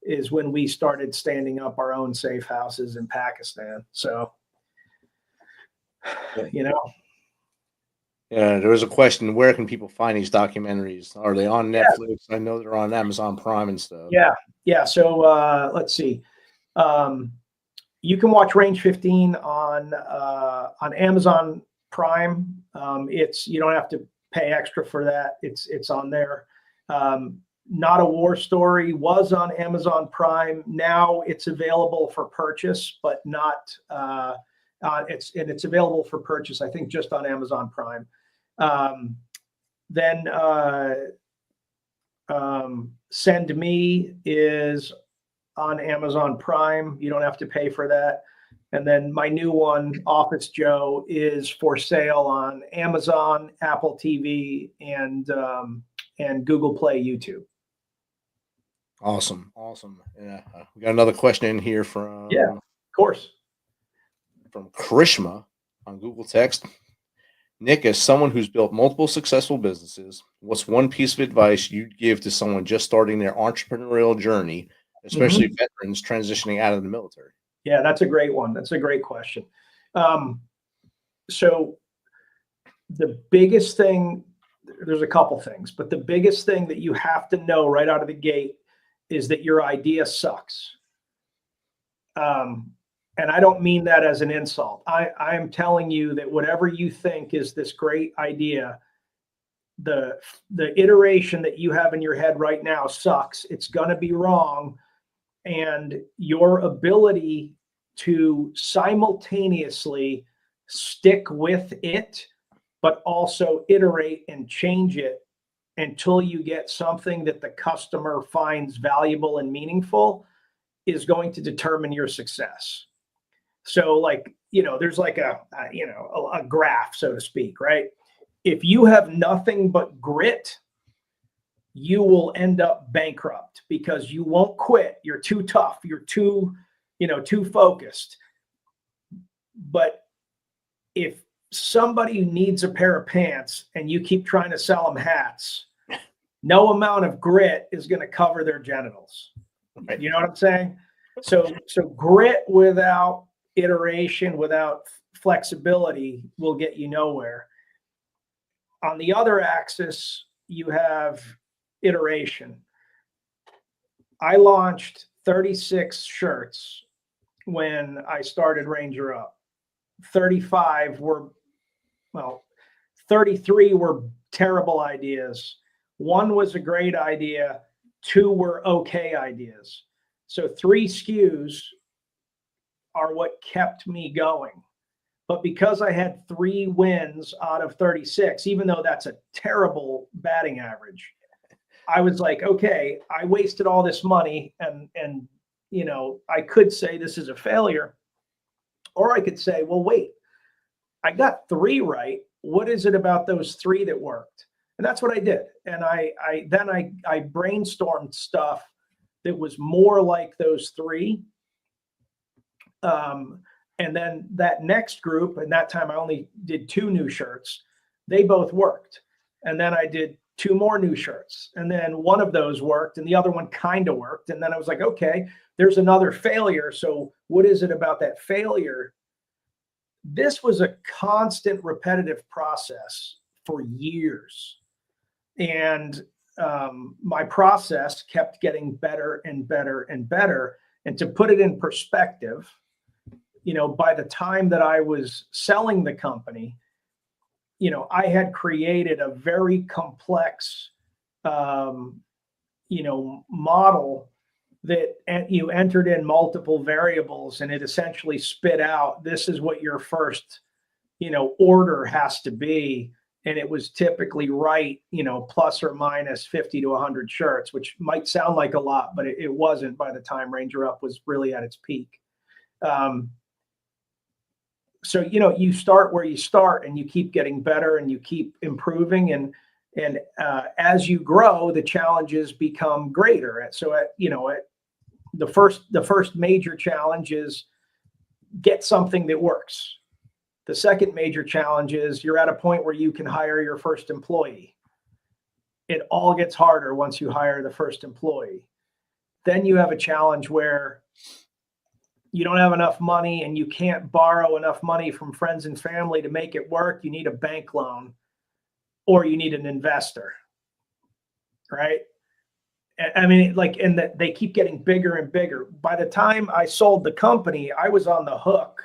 is when we started standing up our own safe houses in Pakistan. So, Yeah, there was a question: where can people find these documentaries? Are they on Netflix? I know they're on Amazon Prime and stuff. Yeah. So let's see. You can watch Range 15 on Amazon Prime. You don't have to pay extra for that. It's on there. Not a War Story was on Amazon Prime. Now it's available for purchase, but not. It's available for purchase, I think, just on Amazon Prime. Then Send Me is on Amazon Prime. You don't have to pay for that. And then my new one, Office Joe, is for sale on Amazon, Apple TV, and Google Play, YouTube. Awesome. Yeah, we got another question in here from of course, from Krishma on Google Text. Nick, as someone who's built multiple successful businesses, what's one piece of advice you'd give to someone just starting their entrepreneurial journey, especially veterans transitioning out of the military? Yeah, that's a great one. That's a great question. So the biggest thing, there's a couple things, but the biggest thing that you have to know right out of the gate is that your idea sucks. And I don't mean that as an insult. I am telling you that whatever you think is this great idea, the iteration that you have in your head right now sucks. It's going to be wrong. And your ability to simultaneously stick with it, but also iterate and change it until you get something that the customer finds valuable and meaningful, is going to determine your success. So like, there's like a graph, so to speak, right? If you have nothing but grit, you will end up bankrupt because you won't quit. You're too tough. You're too focused. But if somebody needs a pair of pants and you keep trying to sell them hats, no amount of grit is going to cover their genitals. Right. You know what I'm saying? So grit without iteration, without flexibility, will get you nowhere. On the other axis, you have iteration. I launched 36 shirts when I started Ranger Up. 33 were terrible ideas. 1 was a great idea. 2 were okay ideas. So 3 SKUs are what kept me going. But because I had 3 wins out of 36, even though that's a terrible batting average, I was like, okay, I wasted all this money, and I could say this is a failure, or I could say, well, wait, I got 3 right. What is it about those 3 that worked? And that's what I did. And I brainstormed stuff that was more like those 3. And then that next group, and that time I only did 2 new shirts, they both worked. And then I did 2 more new shirts. And then one of those worked and the other one kind of worked. And then I was like, okay, there's another failure. So what is it about that failure? This was a constant repetitive process for years. And my process kept getting better and better and better. And to put it in perspective, by the time that I was selling the company, I had created a very complex, model that you entered in multiple variables, and it essentially spit out, this is what your first, order has to be. And it was typically right, plus or minus 50 to 100 shirts, which might sound like a lot, but it wasn't by the time Ranger Up was really at its peak. So, you start where you start, and you keep getting better and you keep improving. And as you grow, the challenges become greater. So, the first major challenge is get something that works. The second major challenge is you're at a point where you can hire your first employee. It all gets harder once you hire the first employee. Then you have a challenge where you don't have enough money and you can't borrow enough money from friends and family to make it work. You need a bank loan, or you need an investor, right? I mean, and they keep getting bigger and bigger. By the time I sold the company, I was on the hook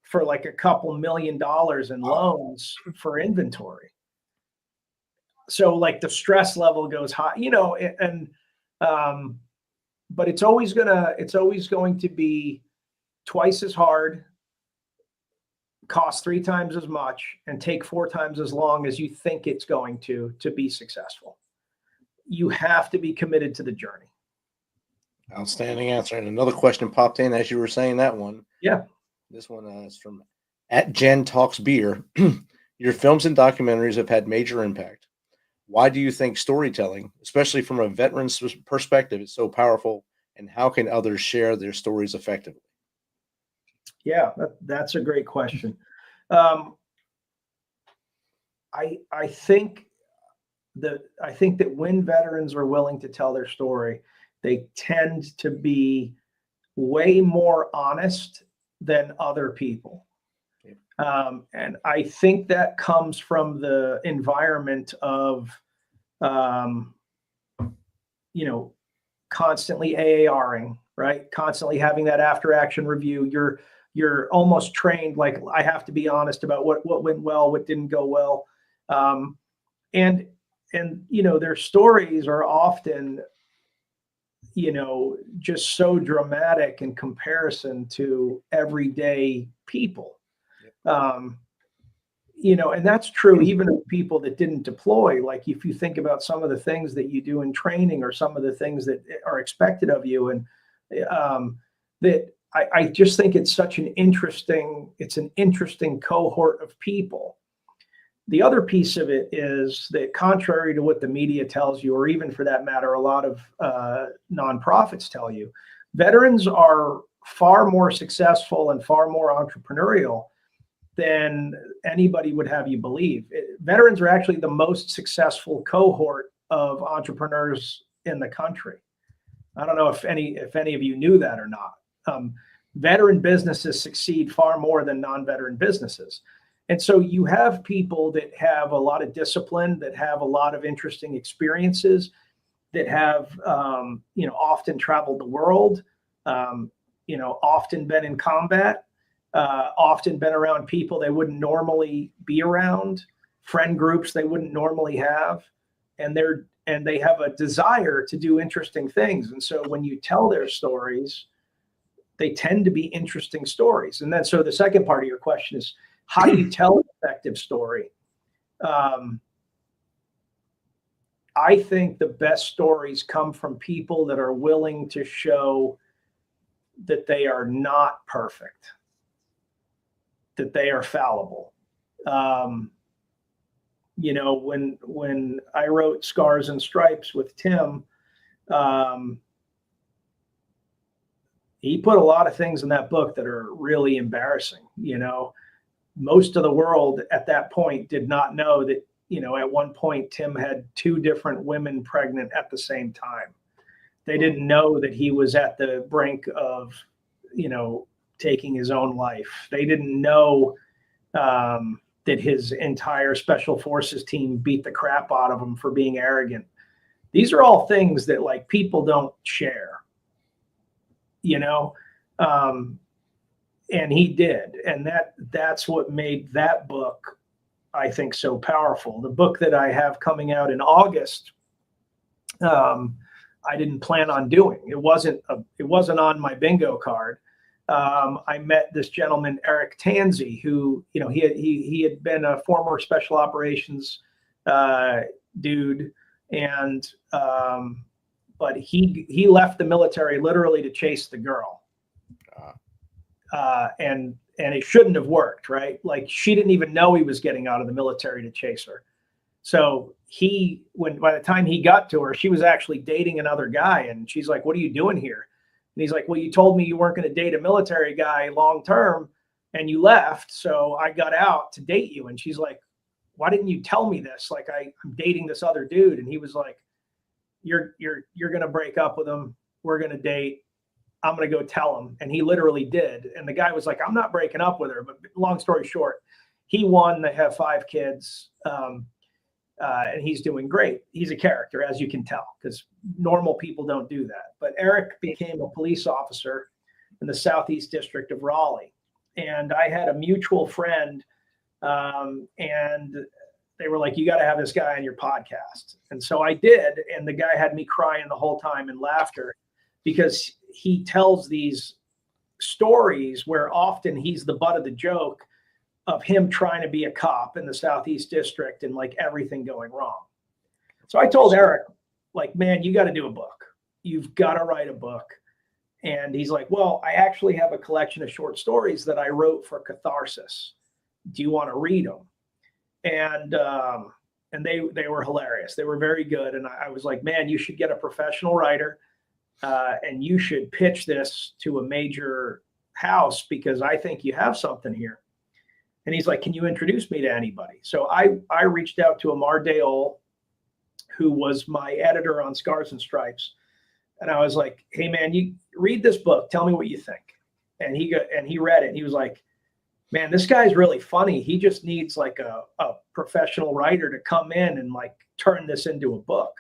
for like a couple $1 million in loans for inventory. So like the stress level goes high, but it's always going to be twice as hard, cost 3 times as much, and take 4 times as long as you think it's going to be successful. You have to be committed to the journey. Outstanding answer. And another question popped in as you were saying that one. Yeah. This one is from @JenTalksBeer. Your films and documentaries have had major impact. Why do you think storytelling, especially from a veteran's perspective, is so powerful, and how can others share their stories effectively? Yeah, that's a great question. I think that when veterans are willing to tell their story, they tend to be way more honest than other people. And I think that comes from the environment of, constantly AARing, right? Constantly having that after action review. You're almost trained, like, I have to be honest about what went well, what didn't go well. And and, you know, their stories are often, you know, just so dramatic in comparison to everyday people. You know, and that's true even of people that didn't deploy. Like if you think about some of the things that you do in training or some of the things that are expected of you, and that I just think it's such an interesting cohort of people. The other piece of it is that contrary to what the media tells you, or even for that matter, a lot of nonprofits tell you, veterans are far more successful and far more entrepreneurial than anybody would have you believe. Veterans are actually the most successful cohort of entrepreneurs in the country. I don't know if any of you knew that or not. Veteran businesses succeed far more than non-veteran businesses. And so you have people that have a lot of discipline, that have a lot of interesting experiences, that have, you know, often traveled the world, you know, often been in combat, often been around people they wouldn't normally be around, friend groups they wouldn't normally have, and they have a desire to do interesting things. And so when you tell their stories, they tend to be interesting stories. And then, so the second part of your question is, how do you tell an effective story? I think the best stories come from people that are willing to show that they are not perfect, that they are fallible. You know, when I wrote Scars and Stripes with Tim, he put a lot of things in that book that are really embarrassing. You know, most of the world at that point did not know that, you know, at one point Tim had 2 different women pregnant at the same time. They didn't know that he was at the brink of, you know, taking his own life. They didn't know that his entire special forces team beat the crap out of him for being arrogant. These are all things that, like, people don't share, you know, and he did. And that's what made that book, I think, so powerful. The book that I have coming out in August, I didn't plan on doing. It wasn't on my bingo card. I met this gentleman, Eric Tansey, who, you know, he had been a former special operations dude, and but he left the military literally to chase the girl, and it shouldn't have worked, right? Like, she didn't even know he was getting out of the military to chase her. So by the time he got to her, she was actually dating another guy, and she's like, "What are you doing here?" And he's like, "Well, you told me you weren't going to date a military guy long term, and you left, so I got out to date you." And she's like, "Why didn't you tell me this? Like, I'm dating this other dude." And he was like, "You're going to break up with him. We're going to date. I'm going to go tell him." And he literally did. And the guy was like, "I'm not breaking up with her." But long story short, he won. They have 5 kids. And he's doing great. He's a character, as you can tell, because normal people don't do that. But Eric became a police officer in the Southeast District of Raleigh. And I had a mutual friend, and they were like, "You got to have this guy on your podcast." And so I did. And the guy had me crying the whole time in laughter, because he tells these stories where often he's the butt of the joke of him trying to be a cop in the Southeast District and, like, everything going wrong. So I told Eric, like, "Man, you got to do a book. You've got to write a book." And he's like, "Well, I actually have a collection of short stories that I wrote for catharsis. Do you want to read them?" And they were hilarious. They were very good. And I was like, "Man, you should get a professional writer, and you should pitch this to a major house, because I think you have something here." And he's like, "Can you introduce me to anybody?" So I reached out to Amar Deol, who was my editor on Scars and Stripes. And I was like, "Hey man, you read this book. Tell me what you think." And he read it. And he was like, "Man, this guy's really funny. He just needs, like, a professional writer to come in and, like, turn this into a book."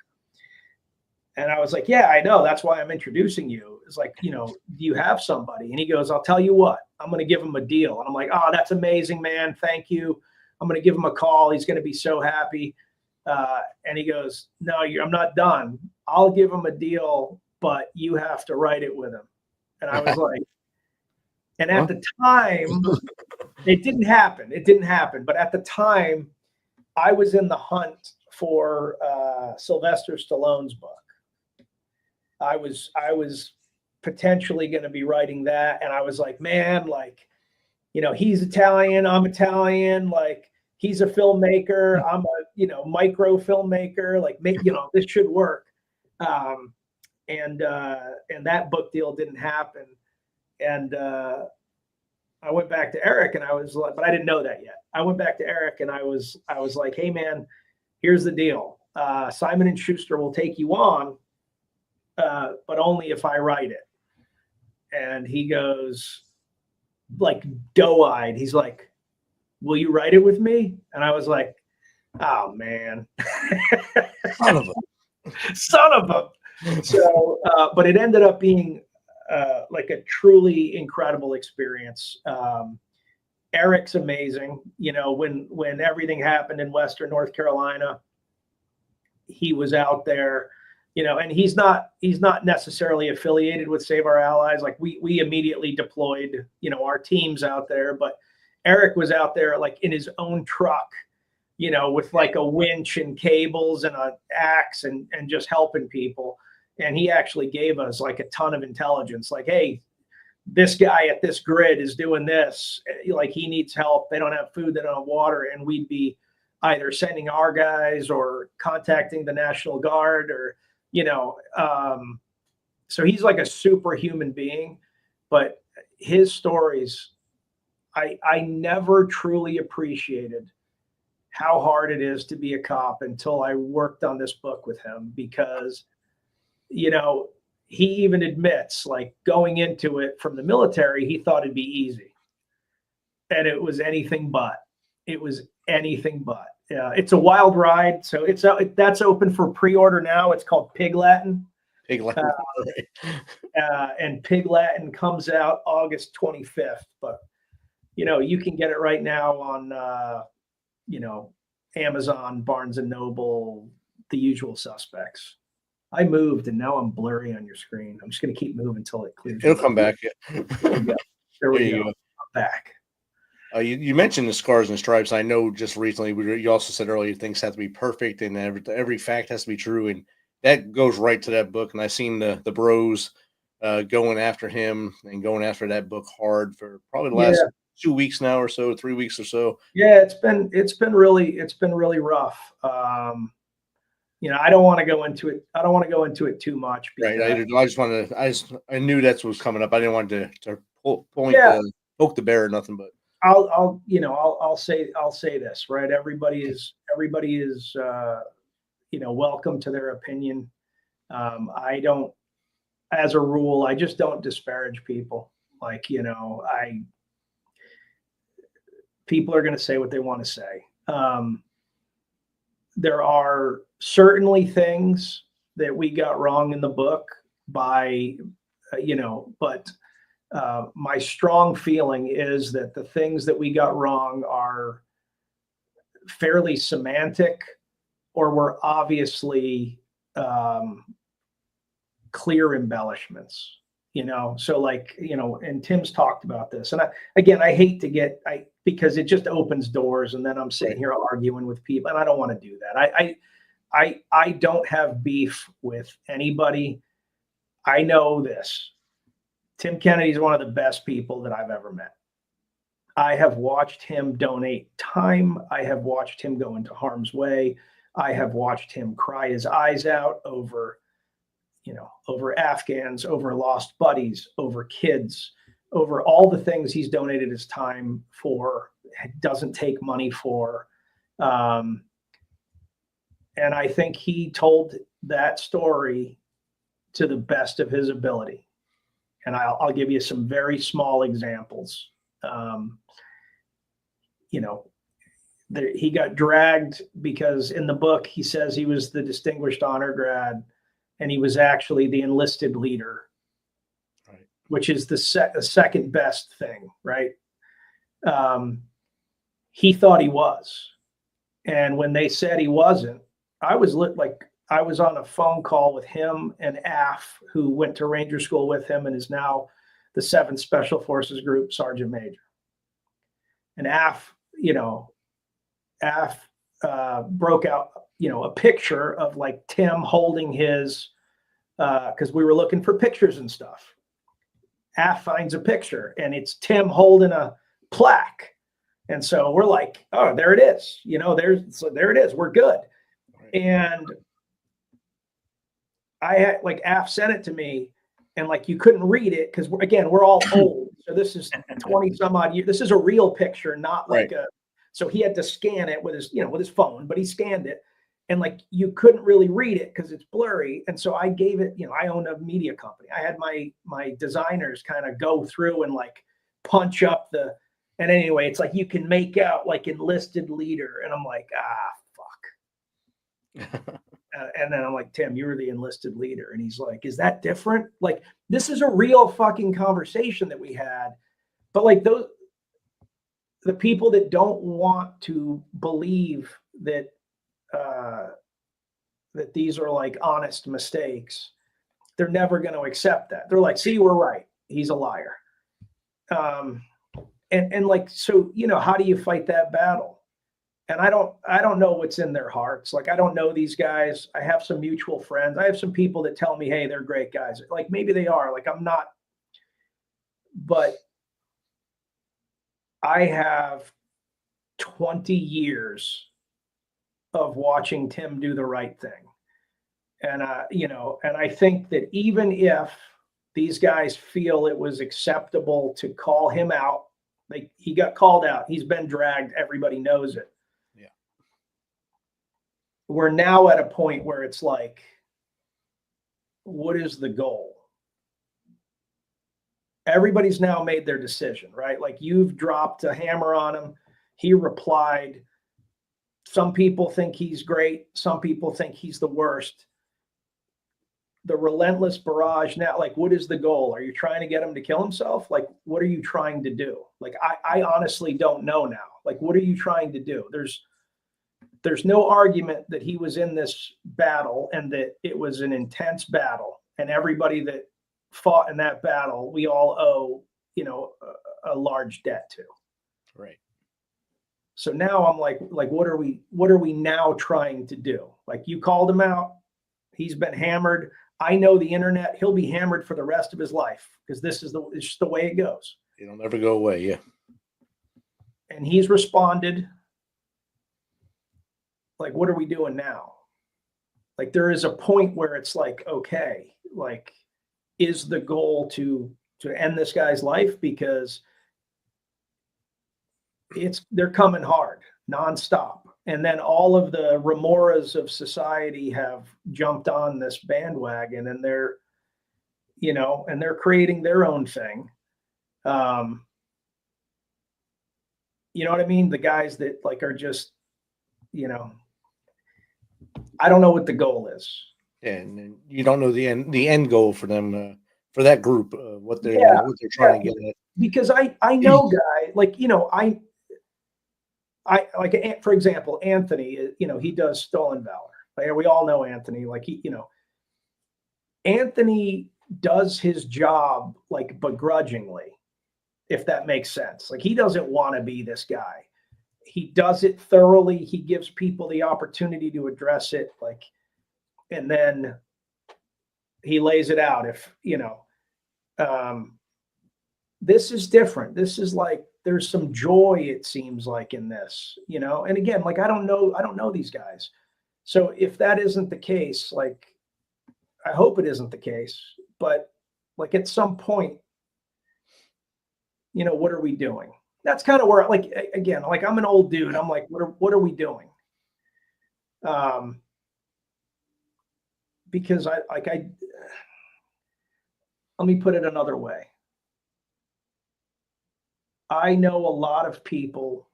And I was like, "Yeah, I know. That's why I'm introducing you. It's like, you know, do you have somebody?" And he goes, "I'll tell you what, I'm going to give him a deal." And I'm like, "Oh, that's amazing, man. Thank you. I'm going to give him a call. He's going to be so happy." And he goes, no, I'm not done. I'll give him a deal, but you have to write it with him. And I was like, and at the time, it didn't happen. It didn't happen. But at the time, I was in the hunt for Sylvester Stallone's book. I was potentially going to be writing that. And I was like, man, like, you know, he's Italian, I'm Italian, like he's a filmmaker, I'm a, you know, micro filmmaker, like, you know, this should work. And that book deal didn't happen. And I went back to Eric and I was like, but I didn't know that yet. I went back to Eric and I was like, hey man, here's the deal. Simon & Schuster will take you on, but only if I write it. And he goes, like doe-eyed, he's like, will you write it with me? And I was like, oh man. Son of a. So, but it ended up being like a truly incredible experience. Eric's amazing. You know, when everything happened in Western North Carolina, he was out there, you know, and he's not necessarily affiliated with Save Our Allies. Like we immediately deployed, you know, our teams out there, but Eric was out there like in his own truck, you know, with like a winch and cables and an axe and just helping people. And he actually gave us like a ton of intelligence, like, hey, this guy at this grid is doing this, like he needs help. They don't have food, they don't have water. And we'd be either sending our guys or contacting the National Guard or, you know, so he's like a superhuman being, but his stories, I never truly appreciated how hard it is to be a cop until I worked on this book with him, because, you know, he even admits, like, going into it from the military, he thought it'd be easy. And it was anything but. It was anything but. It's a wild ride. So that's open for pre-order now. It's called Pig Latin. Pig Latin. And Pig Latin comes out August 25th. But, you know, you can get it right now on, you know, Amazon, Barnes and Noble, the usual suspects. I moved and now I'm blurry on your screen. I'm just going to keep moving until it clears. It'll come back. Yeah. There we go. I'm back. You mentioned the Scars and Stripes. I know just recently, you also said earlier, things have to be perfect and every fact has to be true. And that goes right to that book. And I've seen the bros going after him and going after that book hard for probably the last 2 weeks now or so, 3 weeks or so. Yeah, it's been really rough. You know, I don't want to go into it. I don't want to go into it too much. Right. I knew that's what was coming up. I didn't want to poke the bear or nothing, but I'll say this, right? Everybody is, you know, welcome to their opinion. I don't, as a rule, I just don't disparage people. Like, you know, people are going to say what they want to say. There are certainly things that we got wrong in the book by, you know, but my strong feeling is that the things that we got wrong are fairly semantic or were obviously clear embellishments, you know? So like, you know, and Tim's talked about this. And I hate to because it just opens doors and then I'm sitting here arguing with people and I don't want to do that. I don't have beef with anybody. I know this. Tim Kennedy is one of the best people that I've ever met. I have watched him donate time. I have watched him go into harm's way. I have watched him cry his eyes out over, you know, over Afghans, over lost buddies, over kids, over all the things he's donated his time for, doesn't take money for. And I think he told that story to the best of his ability. And I'll give you some very small examples. You know, he got dragged because in the book, he says he was the distinguished honor grad and he was actually the enlisted leader, right? Which is the second best thing, right? He thought he was. And when they said he wasn't, I was I was on a phone call with him and Af, who went to Ranger School with him and is now the 7th Special Forces Group Sergeant Major. And Af, broke out, a picture of like Tim holding his, because we were looking for pictures and stuff. Af finds a picture and it's Tim holding a plaque. And so we're like, oh, there it is. There it is. We're good. And I had Af sent it to me and you couldn't read it because we're all old. So this is 20 some odd years. This is a real picture, not so he had to scan it with his phone, but he scanned it and you couldn't really read it because it's blurry. And so I gave it, I own a media company. I had my designers kind of go through and punch up and anyway, it's you can make out enlisted leader. And I'm like, fuck. And then I'm like, Tim, you were the enlisted leader. And he's like, is that different? This is a real fucking conversation that we had. But the people that don't want to believe that, that these are honest mistakes, they're never going to accept that. They're like, see, we're right. He's a liar. So, how do you fight that battle? And I don't know what's in their hearts. I don't know these guys. I have some mutual friends. I have some people that tell me, hey, they're great guys. Maybe they are. I'm not. But I have 20 years of watching Tim do the right thing. And, and I think that even if these guys feel it was acceptable to call him out, he got called out. He's been dragged. Everybody knows it. Yeah. We're now at a point where it's what is the goal? Everybody's now made their decision, right? You've dropped a hammer on him. He replied. Some people think he's great. Some people think he's the worst. The relentless barrage now, what is the goal? Are you trying to get him to kill himself? What are you trying to do? I honestly don't know now. What are you trying to do? There's no argument that he was in this battle and that it was an intense battle. And everybody that fought in that battle, we all owe, a large debt to. Right. So now I'm what are we now trying to do? You called him out. He's been hammered. I know the internet, he'll be hammered for the rest of his life because it's just the way it goes. It'll never go away. Yeah. And he's responded. What are we doing now? There is a point where it's okay, is the goal to end this guy's life? Because they're coming hard nonstop. And then all of the remoras of society have jumped on this bandwagon and they're creating their own thing. You know what I mean? The guys that are just, I don't know what the goal is. And you don't know the end goal for them, for that group, what they're trying to get at. Because I know guy, for example, Anthony, he does Stolen Valor. We all know Anthony. Anthony does his job begrudgingly, if that makes sense. He doesn't want to be this guy. He does it thoroughly. He gives people the opportunity to address it. And then he lays it out. If this is different. This is there's some joy, it seems in this, and again, I don't know these guys. So if that isn't the case, I hope it isn't the case, but at some point, what are we doing? That's kind of where, again, I'm an old dude. I'm what are we doing? Because let me put it another way. I know a lot of people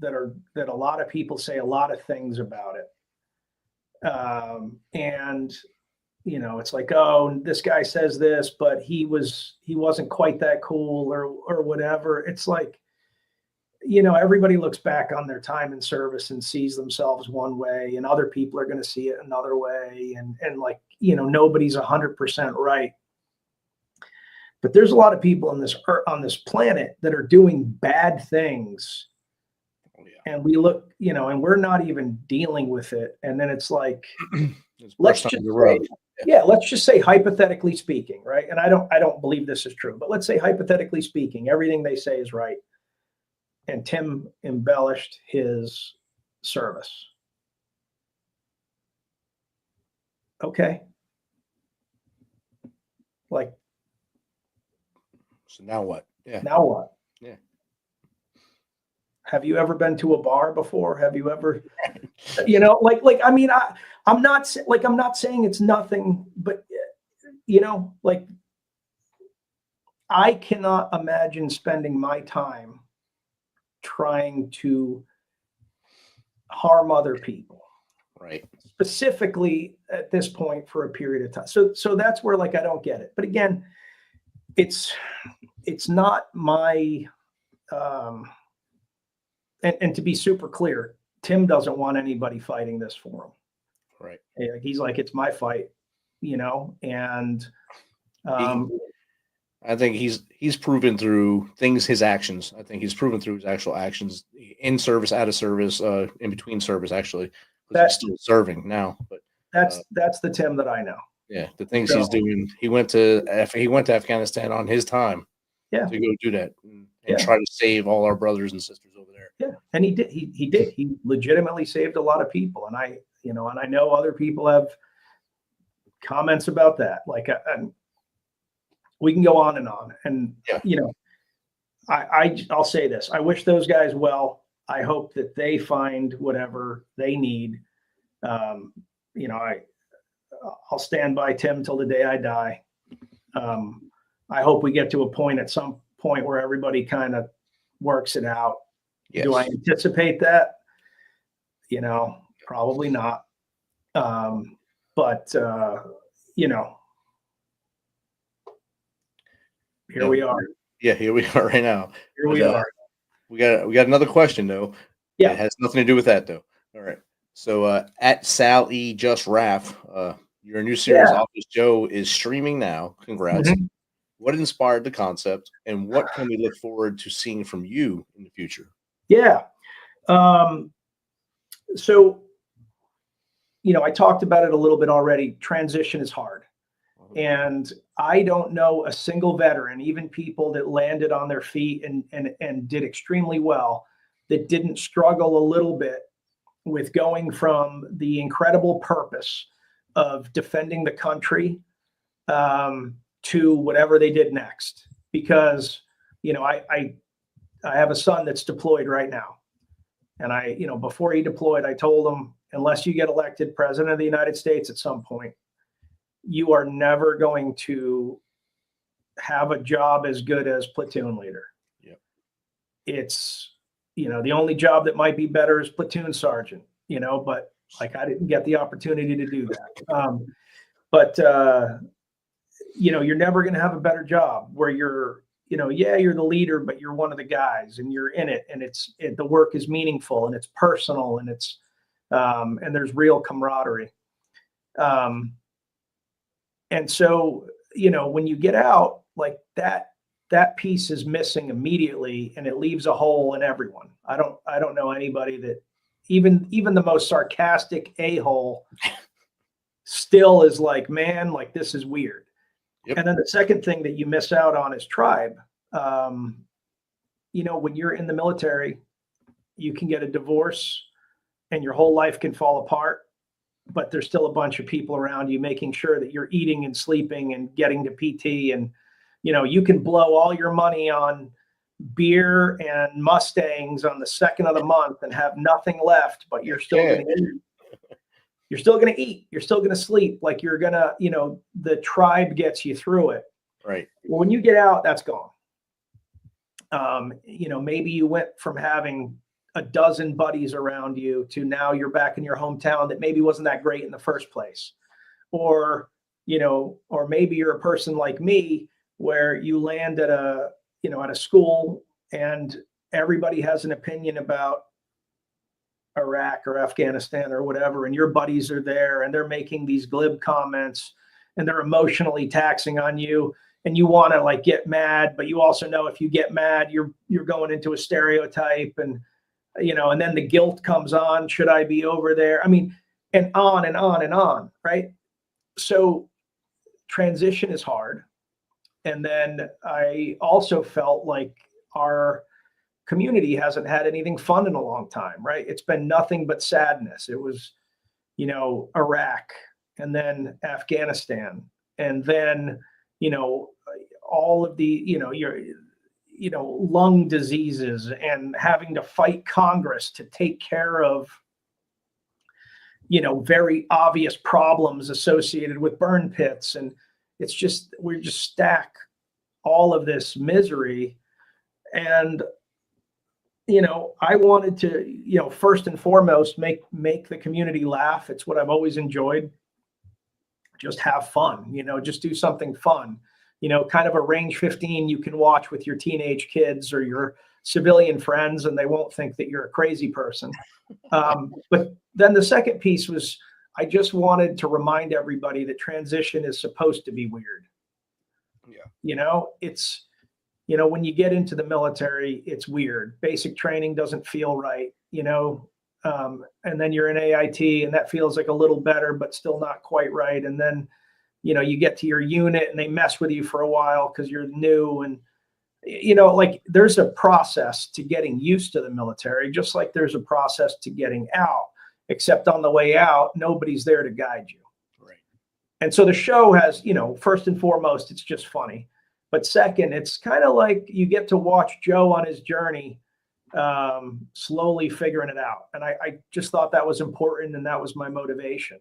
that a lot of people say a lot of things about it. And it's oh, this guy says this, but he wasn't quite that cool or whatever. It's everybody looks back on their time in service and sees themselves one way, and other people are going to see it another way. And like, nobody's 100% right. But there's a lot of people on this planet that are doing bad things. Oh, yeah. And we look, and we're not even dealing with it. And then it's like, let's just say hypothetically speaking, right? And I don't believe this is true, but let's say hypothetically speaking, everything they say is right. And Tim embellished his service. Okay. Like, so now what? Yeah. Now what? Yeah. Have you ever been to a bar before? Have you ever, I mean, I'm not saying it's nothing, but like, I cannot imagine spending my time trying to harm other people. Right. Specifically at this point for a period of time. So that's where, like, I don't get it. But again, it's not my, and to be super clear, Tim doesn't want anybody fighting this for him. Right. He's like, it's my fight, and I think he's proven through his actions. I think he's proven through his actual actions in service, out of service, in between service, actually. He's still serving now. But that's the Tim that I know. Yeah, the things he's doing. He went to Afghanistan on his time. Yeah. To go do that and try to save all our brothers and sisters over there. Yeah, and he did. He did. He legitimately saved a lot of people, and I know other people have comments about that. Like, we can go on, and I'll say this: I wish those guys well. I hope that they find whatever they need. I'll stand by Tim till the day I die. I hope we get to a point at some point where everybody kind of works it out. Yes. Do I anticipate that? Probably not. But here we are. Yeah, here we are right now. Here we are. We got another question though. Yeah, it has nothing to do with that though. All right. So at Sal E Just Raff, your new series Office Joe is streaming now. Congrats. Mm-hmm. What inspired the concept, and what can we look forward to seeing from you in the future? Yeah. So, I talked about it a little bit already. Transition is hard. And I don't know a single veteran, even people that landed on their feet and did extremely well, that didn't struggle a little bit with going from the incredible purpose of defending the country to whatever they did next. Because, I have a son that's deployed right now. And before he deployed, I told him, unless you get elected president of the United States at some point, you are never going to have a job as good as platoon leader. Yep. It's, the only job that might be better is platoon sergeant, but like, I didn't get the opportunity to do that. But you're never going to have a better job where you're the leader, but you're one of the guys and you're in it, and the work is meaningful and it's personal and it's, and there's real camaraderie. And so, when you get out like that piece is missing immediately, and it leaves a hole in everyone. I don't know anybody that even the most sarcastic a-hole still is like, man, like, this is weird. Yep. And then the second thing that you miss out on is tribe. When you're in the military, you can get a divorce and your whole life can fall apart, but there's still a bunch of people around you making sure that you're eating and sleeping and getting to PT. And, you can blow all your money on beer and Mustangs on the second of the month and have nothing left, but you're still going to eat. You're still going to eat. You're still going to sleep. Like, you're going to, the tribe gets you through it. Right. Well, when you get out, that's gone. Maybe you went from having a dozen buddies around you to now you're back in your hometown that maybe wasn't that great in the first place. Or maybe you're a person like me where you land at a school and everybody has an opinion about Iraq or Afghanistan or whatever, and your buddies are there and they're making these glib comments and they're emotionally taxing on you, and you want to like get mad, but you also know if you get mad, you're going into a stereotype, and and then the guilt comes on. Should I be over there? I mean, and on and on and on, right? So transition is hard. And then I also felt like our community hasn't had anything fun in a long time, right? It's been nothing but sadness. It was, Iraq, and then Afghanistan, and then, all of the, lung diseases, and having to fight Congress to take care of, very obvious problems associated with burn pits. And it's just, we just stack all of this misery. And, I wanted to, first and foremost, make the community laugh. It's what I've always enjoyed. Just have fun, just do something fun, kind of a range 15 you can watch with your teenage kids or your civilian friends, and they won't think that you're a crazy person. But then the second piece was, I just wanted to remind everybody that transition is supposed to be weird. Yeah. It's, when you get into the military, it's weird. Basic training doesn't feel right, and then you're in AIT and that feels like a little better, but still not quite right. And then, you get to your unit and they mess with you for a while because you're new. And, like there's a process to getting used to the military, just like there's a process to getting out, except on the way out, nobody's there to guide you. Right. And so the show has, first and foremost, it's just funny. But second, it's kind of like you get to watch Joe on his journey, slowly figuring it out. And I just thought that was important, and that was my motivation.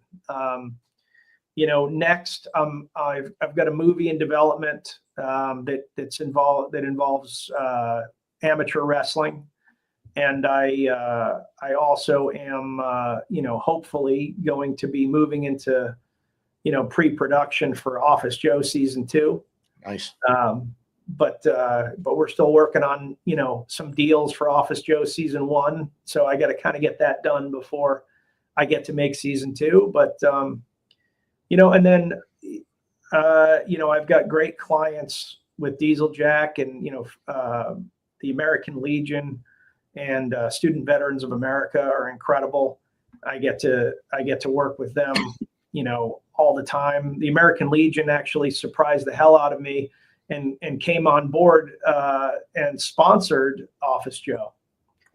Next, I've got a movie in development that involves amateur wrestling, and I also am hopefully going to be moving into pre-production for Office Joe season 2. Nice. But we're still working on, some deals for Office Joe season 1. So I got to kind of get that done before I get to make season 2. But, and then, I've got great clients with Diesel Jack and, the American Legion and Student Veterans of America are incredible. I get to work with them, all the time. The American Legion actually surprised the hell out of me and came on board and sponsored Office Joe.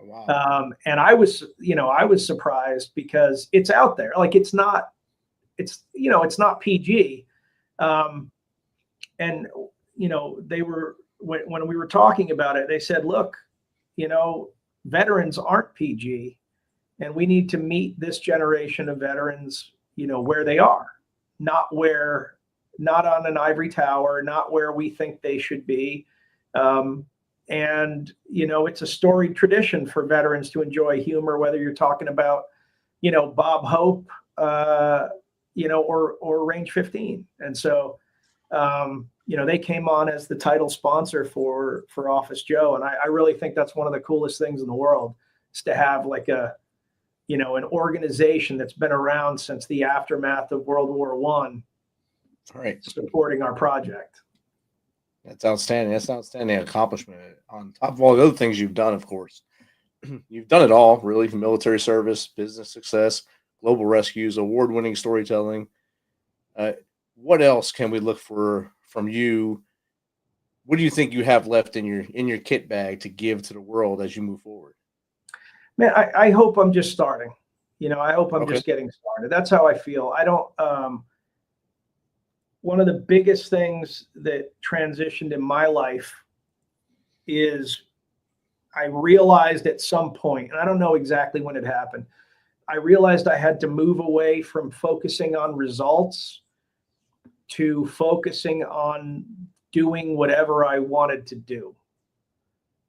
Oh, wow. And I was surprised because it's out there. Like it's not PG. And they were, when we were talking about it, they said, look, veterans aren't PG, and we need to meet this generation of veterans, where they are. Not on an ivory tower, not where we think they should be. And, it's a storied tradition for veterans to enjoy humor, whether you're talking about, Bob Hope, or Range 15. And so, they came on as the title sponsor for Office Joe. And I really think that's one of the coolest things in the world, is to have like an organization that's been around since the aftermath of World War I, right, supporting our project. That's outstanding. That's an outstanding accomplishment. On top of all the other things you've done, of course, you've done it all, really, from military service, business success, global rescues, award-winning storytelling. What else can we look for from you? What do you think you have left in your kit bag to give to the world as you move forward? Man, I hope I'm just starting. I hope I'm just getting started. That's how I feel. I don't. One of the biggest things that transitioned in my life is I realized at some point, and I don't know exactly when it happened, I realized I had to move away from focusing on results to focusing on doing whatever I wanted to do.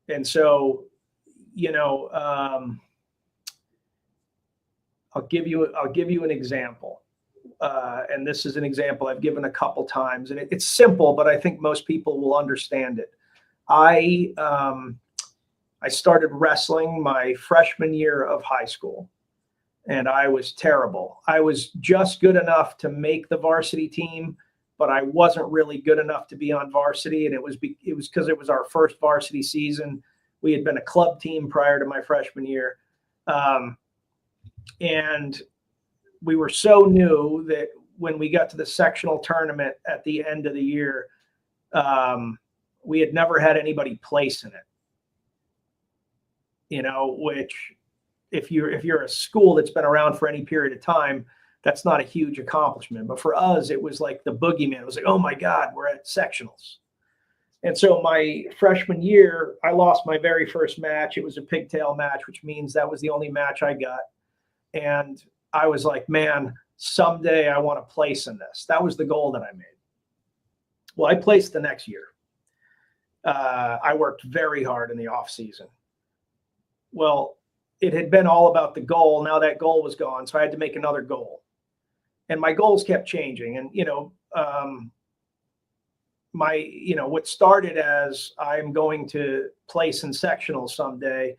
And so, I'll give you an example. And this is an example I've given a couple times, and it's simple, but I think most people will understand it. I I started wrestling my freshman year of high school, and I was terrible. I was just good enough to make the varsity team, but I wasn't really good enough to be on varsity. And it was because it was our first varsity season. We had been a club team prior to my freshman year. And we were so new that when we got to the sectional tournament at the end of the year, we had never had anybody place in it. You know, which if you're a school that's been around for any period of time, that's not a huge accomplishment. But for us, it was like the boogeyman. It was like, oh my God, we're at sectionals. And so my freshman year, I lost my very first match. It was a pigtail match, which means that was the only match I got. And I was like, man, someday I want to place in this. That was the goal that I made. Well, I placed the next year. I worked very hard in the off season. Well, it had been all about the goal. Now that goal was gone. So I had to make another goal. And my goals kept changing. And, what started as I'm going to place in sectionals someday,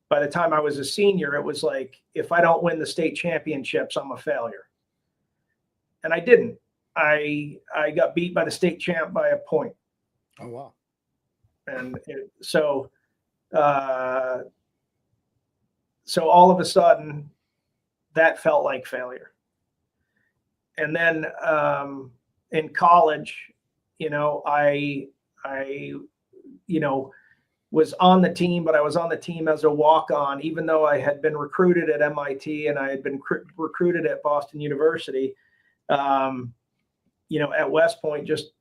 by the time I was a senior, it was like, if I don't win the state championships, I'm a failure. And I didn't. I got beat by the state champ by a point. Oh, wow. And so all of a sudden that felt like failure. And then in college, I was on the team, but I was on the team as a walk-on, even though I had been recruited at MIT and I had been recruited at Boston University. At West Point, just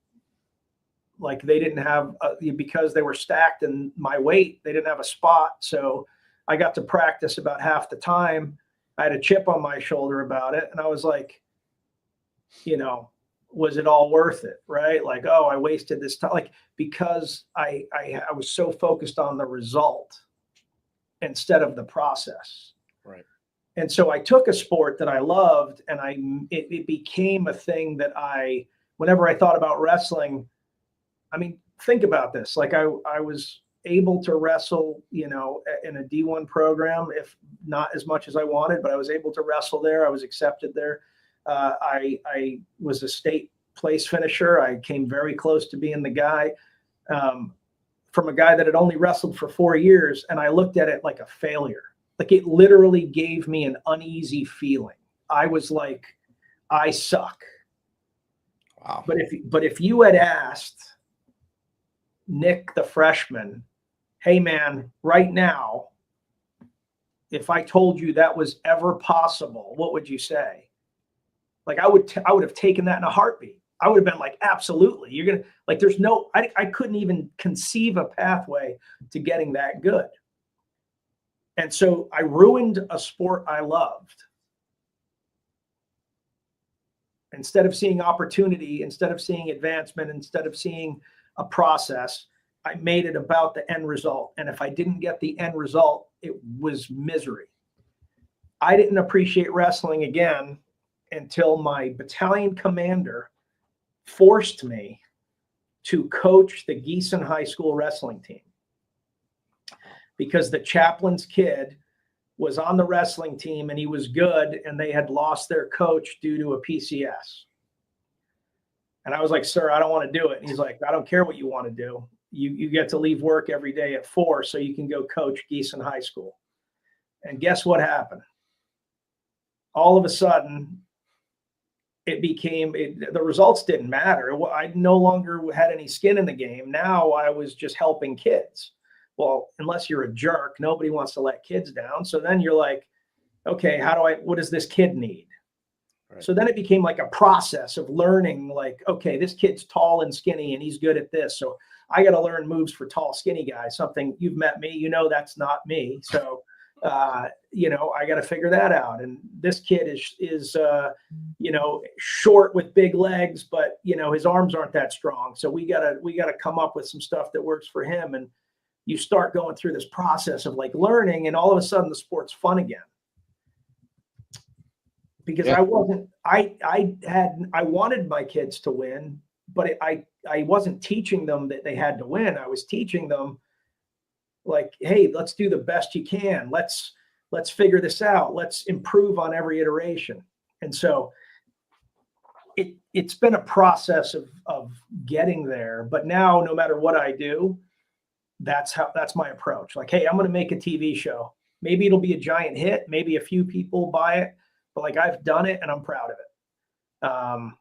like they didn't have, because they were stacked in my weight, they didn't have a spot. So I got to practice about half the time. I had a chip on my shoulder about it. And I was like, was it all worth it? Right? Like, oh, I wasted this time. Like, because I was so focused on the result instead of the process. Right. And so I took a sport that I loved and it became a thing that whenever I thought about wrestling, I mean, think about this. Like I was able to wrestle, in a D1 program, if not as much as I wanted, but I was able to wrestle there. I was accepted there. I was a state place finisher. I came very close to being the guy, from a guy that had only wrestled for 4 years. And I looked at it like a failure. Like it literally gave me an uneasy feeling. I was like, I suck. Wow. But if you had asked Nick, the freshman, hey man, right now, if I told you that was ever possible, what would you say? Like I would have taken that in a heartbeat. I would have been like, absolutely. You're going to like, I couldn't even conceive a pathway to getting that good. And so I ruined a sport I loved. Instead of seeing opportunity, instead of seeing advancement, instead of seeing a process, I made it about the end result. And if I didn't get the end result, it was misery. I didn't appreciate wrestling again until my battalion commander forced me to coach the Gießen High School wrestling team. Because the chaplain's kid was on the wrestling team and he was good and they had lost their coach due to a PCS. And I was like, sir, I don't want to do it. And he's like, I don't care what you want to do. You get to leave work every day at 4 so you can go coach Gießen High School. And guess what happened? All of a sudden, the results didn't matter. I no longer had any skin in the game. Now I was just helping kids. Well, unless you're a jerk, nobody wants to let kids down. So then you're like, okay, what does this kid need? Right. So then it became like a process of learning, like, okay, this kid's tall and skinny and he's good at this. So I got to learn moves for tall, skinny guys, something you've met me, that's not me. So, I got to figure that out. And this kid is short with big legs, but his arms aren't that strong. So we got to come up with some stuff that works for him. And you start going through this process of like learning, and all of a sudden the sport's fun again. Because I wanted my kids to win, but I wasn't teaching them that they had to win. I was teaching them like, hey, let's do the best you can. Let's figure this out. Let's improve on every iteration. And so it's been a process of getting there. But now, no matter what I do, that's my approach. Like, hey, I'm going to make a TV show. Maybe it'll be a giant hit. Maybe a few people buy it, but like, I've done it and I'm proud of it.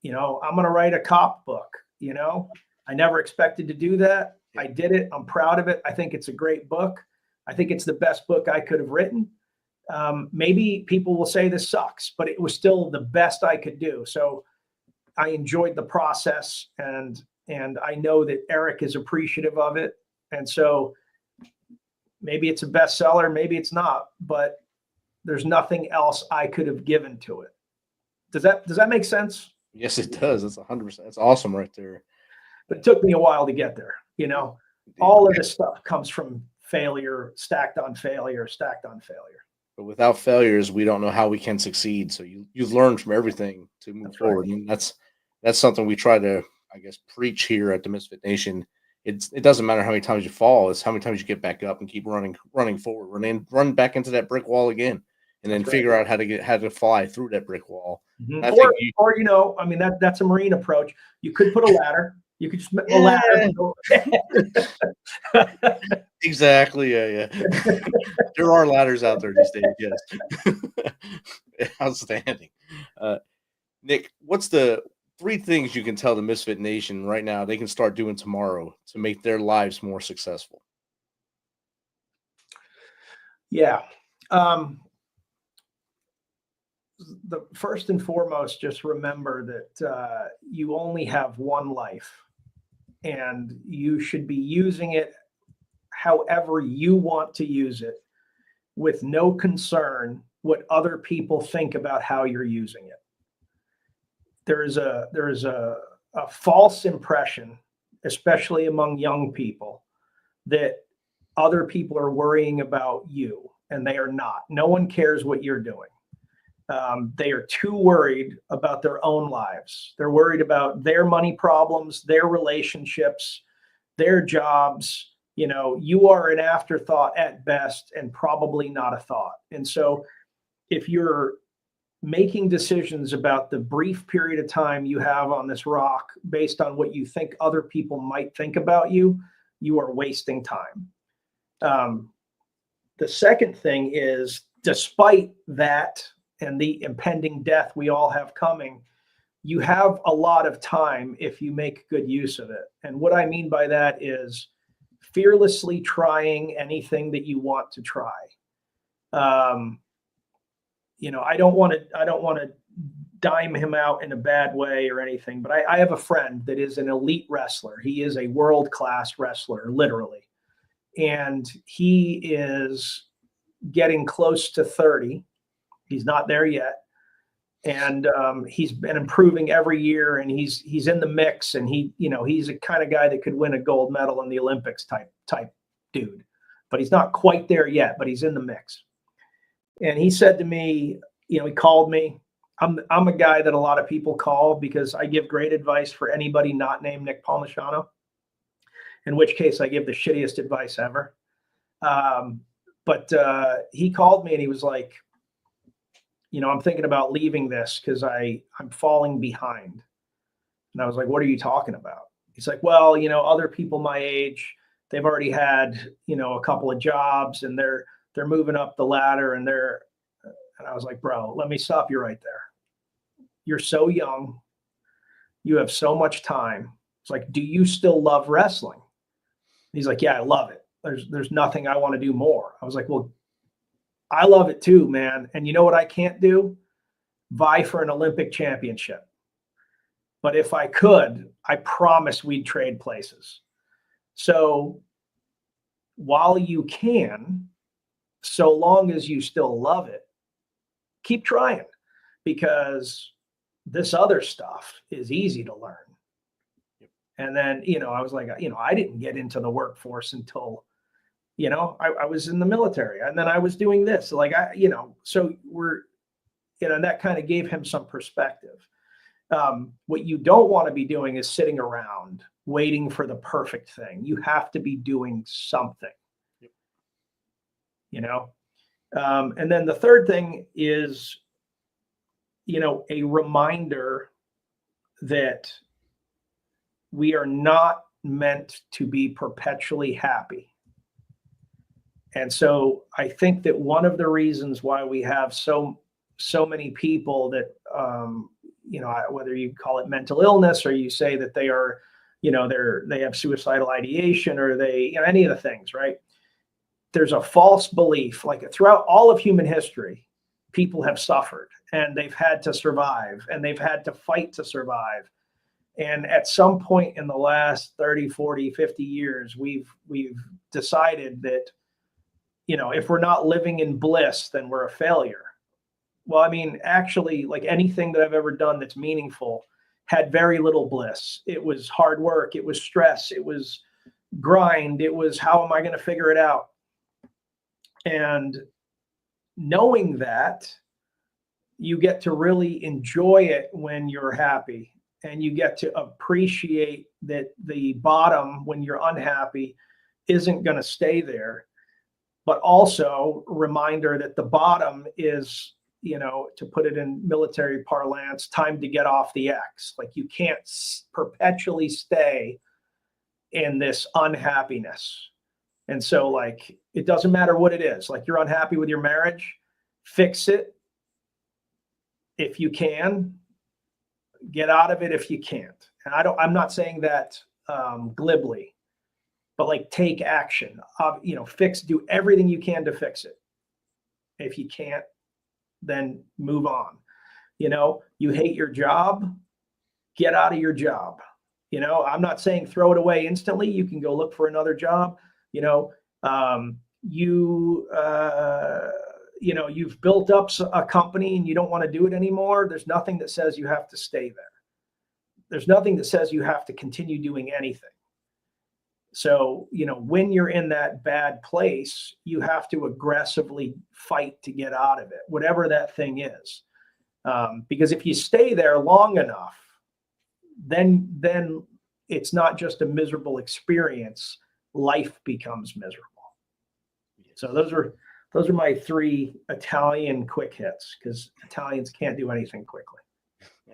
You know, I'm going to write a cop book. You know, I never expected to do that. I did it. I'm proud of it. I think it's a great book. I think it's the best book I could have written. Maybe people will say this sucks, but it was still the best I could do. So I enjoyed the process, and I know that Eric is appreciative of it. And so maybe it's a bestseller, maybe it's not, but there's nothing else I could have given to it. Does that make sense? Yes, it does. That's 100%. That's awesome right there. But it took me a while to get there. You know, all of this stuff comes from failure, stacked on failure, stacked on failure. But without failures, we don't know how we can succeed. So you've learned from everything to move forward. Right. And that's something we try to, I guess, preach here at the Misfit Nation. It doesn't matter how many times you fall, it's how many times you get back up and keep running forward, run back into that brick wall again, and then figure out how to fly through that brick wall. Mm-hmm. Or you know, I mean, that's a Marine approach. You could put a ladder. You could just make a ladder. Exactly. Yeah. There are ladders out there these days. Yes. Outstanding. Nick, what's the 3 things you can tell the Misfit Nation right now they can start doing tomorrow to make their lives more successful? Yeah. The first and foremost, just remember that you only have one life, and you should be using it however you want to use it, with no concern what other people think about how you're using it. There is a false impression, especially among young people, that other people are worrying about you, and they are not. No one cares what you're doing. They are too worried about their own lives. They're worried about their money problems, their relationships, their jobs. You know, you are an afterthought at best, and probably not a thought. And so if you're making decisions about the brief period of time you have on this rock based on what you think other people might think about you, you are wasting time. The second thing is, despite that and the impending death we all have coming, you have a lot of time if you make good use of it. And what I mean by that is fearlessly trying anything that you want to try. You know, I don't want to dime him out in a bad way or anything, but I have a friend that is an elite wrestler. He is a world-class wrestler, literally. And he is getting close to 30. He's not there yet. And he's been improving every year, and he's in the mix, and he's a kind of guy that could win a gold medal in the Olympics type dude. But he's not quite there yet, but he's in the mix. And he said to me, you know, he called me. I'm a guy that a lot of people call because I give great advice for anybody not named Nick Palmisciano, in which case I give the shittiest advice ever. But he called me and he was like, you know, I'm thinking about leaving this because I'm falling behind. And I was like, what are you talking about? He's like, well, you know, other people my age, they've already had, you know, a couple of jobs, and they're moving up the ladder, and I was like, bro, let me stop you right there. You're so young. You have so much time. It's like, do you still love wrestling? He's like, yeah, I love it. There's nothing I want to do more. I was like, well, I love it too, man. And you know what I can't do? Vie for an Olympic championship. But if I could, I promise we'd trade places. So while you can, so long as you still love it, keep trying, because this other stuff is easy to learn. And then, you know, I was like, you know, I didn't get into the workforce until, you know, I was in the military, and then I was doing this. Like, so and that kind of gave him some perspective. What you don't want to be doing is sitting around waiting for the perfect thing. You have to be doing something. you know? And then the third thing is, a reminder that we are not meant to be perpetually happy. And so I think that one of the reasons why we have so many people that, whether you call it mental illness or you say that they are, they have suicidal ideation or they, any of the things, right? There's a false belief, like throughout all of human history, people have suffered and they've had to survive and they've had to fight to survive. And at some point in the last 30, 40, 50 years, we've decided that, if we're not living in bliss, then we're a failure. Well, I mean, actually, like anything that I've ever done that's meaningful had very little bliss. It was hard work. It was stress. It was grind. It was, how am I going to figure it out? And knowing that, you get to really enjoy it when you're happy, and you get to appreciate that the bottom, when you're unhappy, isn't going to stay there. But also reminder that the bottom is, to put it in military parlance, time to get off the X. Like you can't perpetually stay in this unhappiness. And so like, it doesn't matter what it is. Like you're unhappy with your marriage, fix it if you can, get out of it if you can't. And I'm not saying that glibly, but like take action, do everything you can to fix it. If you can't, then move on. You hate your job, get out of your job. I'm not saying throw it away instantly. You can go look for another job. You've built up a company and you don't want to do it anymore. There's nothing that says you have to stay there. There's nothing that says you have to continue doing anything. So, when you're in that bad place, you have to aggressively fight to get out of it, whatever that thing is. Because if you stay there long enough, then it's not just a miserable experience. Life becomes miserable. So those are my 3 Italian quick hits, because Italians can't do anything quickly.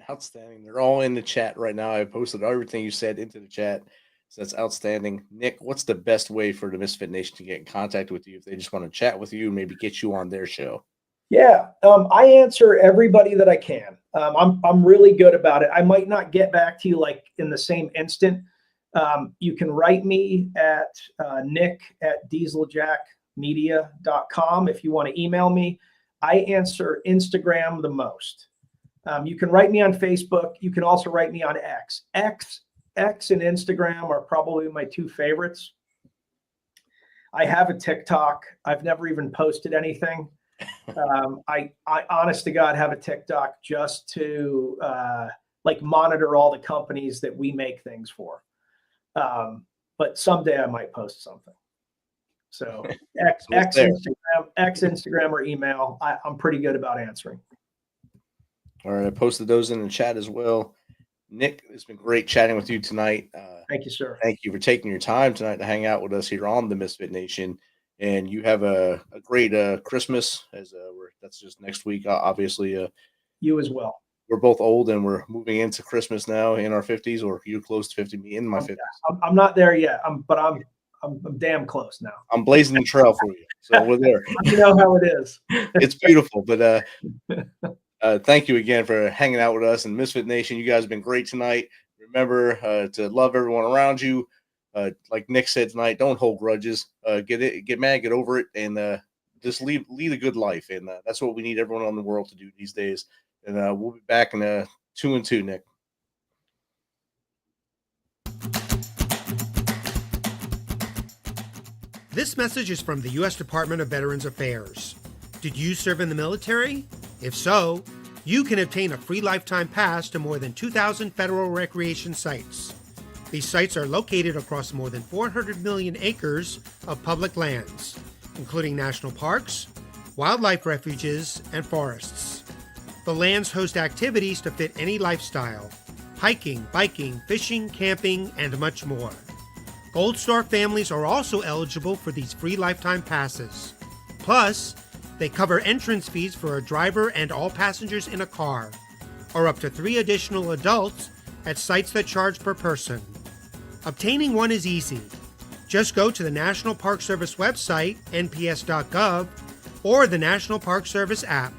Outstanding. They're all in the chat right now. I posted everything you said into the chat. So that's outstanding. Nick, what's the best way for the Misfit Nation to get in contact with you if they just want to chat with you, maybe get you on their show? Yeah, I answer everybody that I can. I'm really good about it. I might not get back to you like in the same instant. You can write me at nick@dieseljackmedia.com if you want to email me. I answer Instagram the most. You can write me on Facebook. You can also write me on X. X and Instagram are probably my 2 favorites. I have a TikTok. I've never even posted anything. I honest to God have a TikTok just to monitor all the companies that we make things for. But someday I might post something. So X Instagram or email. I'm pretty good about answering. All right, I posted those in the chat as well. Nick, it's been great chatting with you tonight. Thank you, sir. Thank you for taking your time tonight to hang out with us here on the Misfit Nation. And you have a great Christmas, as that's just next week, obviously. You as well. We're both old and we're moving into Christmas now in our 50s, or you're close to 50, me in my 50s. I'm not there yet, but I'm damn close now. I'm blazing the trail for you, so we're there. You know how it is. It's beautiful, but thank you again for hanging out with us and Misfit Nation. You guys have been great tonight. Remember to love everyone around you. Like Nick said tonight, don't hold grudges. Get mad, get over it, and just lead a good life. And that's what we need everyone in the world to do these days. And we'll be back in 2 and 2, Nick. This message is from the U.S. Department of Veterans Affairs. Did you serve in the military? If so, you can obtain a free lifetime pass to more than 2,000 federal recreation sites. These sites are located across more than 400 million acres of public lands, including national parks, wildlife refuges, and forests. The lands host activities to fit any lifestyle: hiking, biking, fishing, camping, and much more. Gold Star families are also eligible for these free lifetime passes. Plus, they cover entrance fees for a driver and all passengers in a car, or up to 3 additional adults at sites that charge per person. Obtaining one is easy. Just go to the National Park Service website, nps.gov, or the National Park Service app.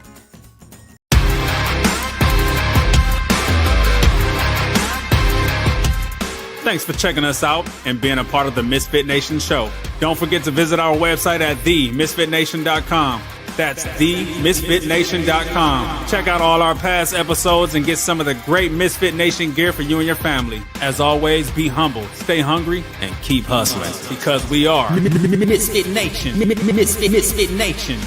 Thanks for checking us out and being a part of the Misfit Nation show. Don't forget to visit our website at themisfitnation.com. That's themisfitnation.com. Check out all our past episodes and get some of the great Misfit Nation gear for you and your family. As always, be humble, stay hungry, and keep hustling because we are Misfit Nation. Misfit Nation.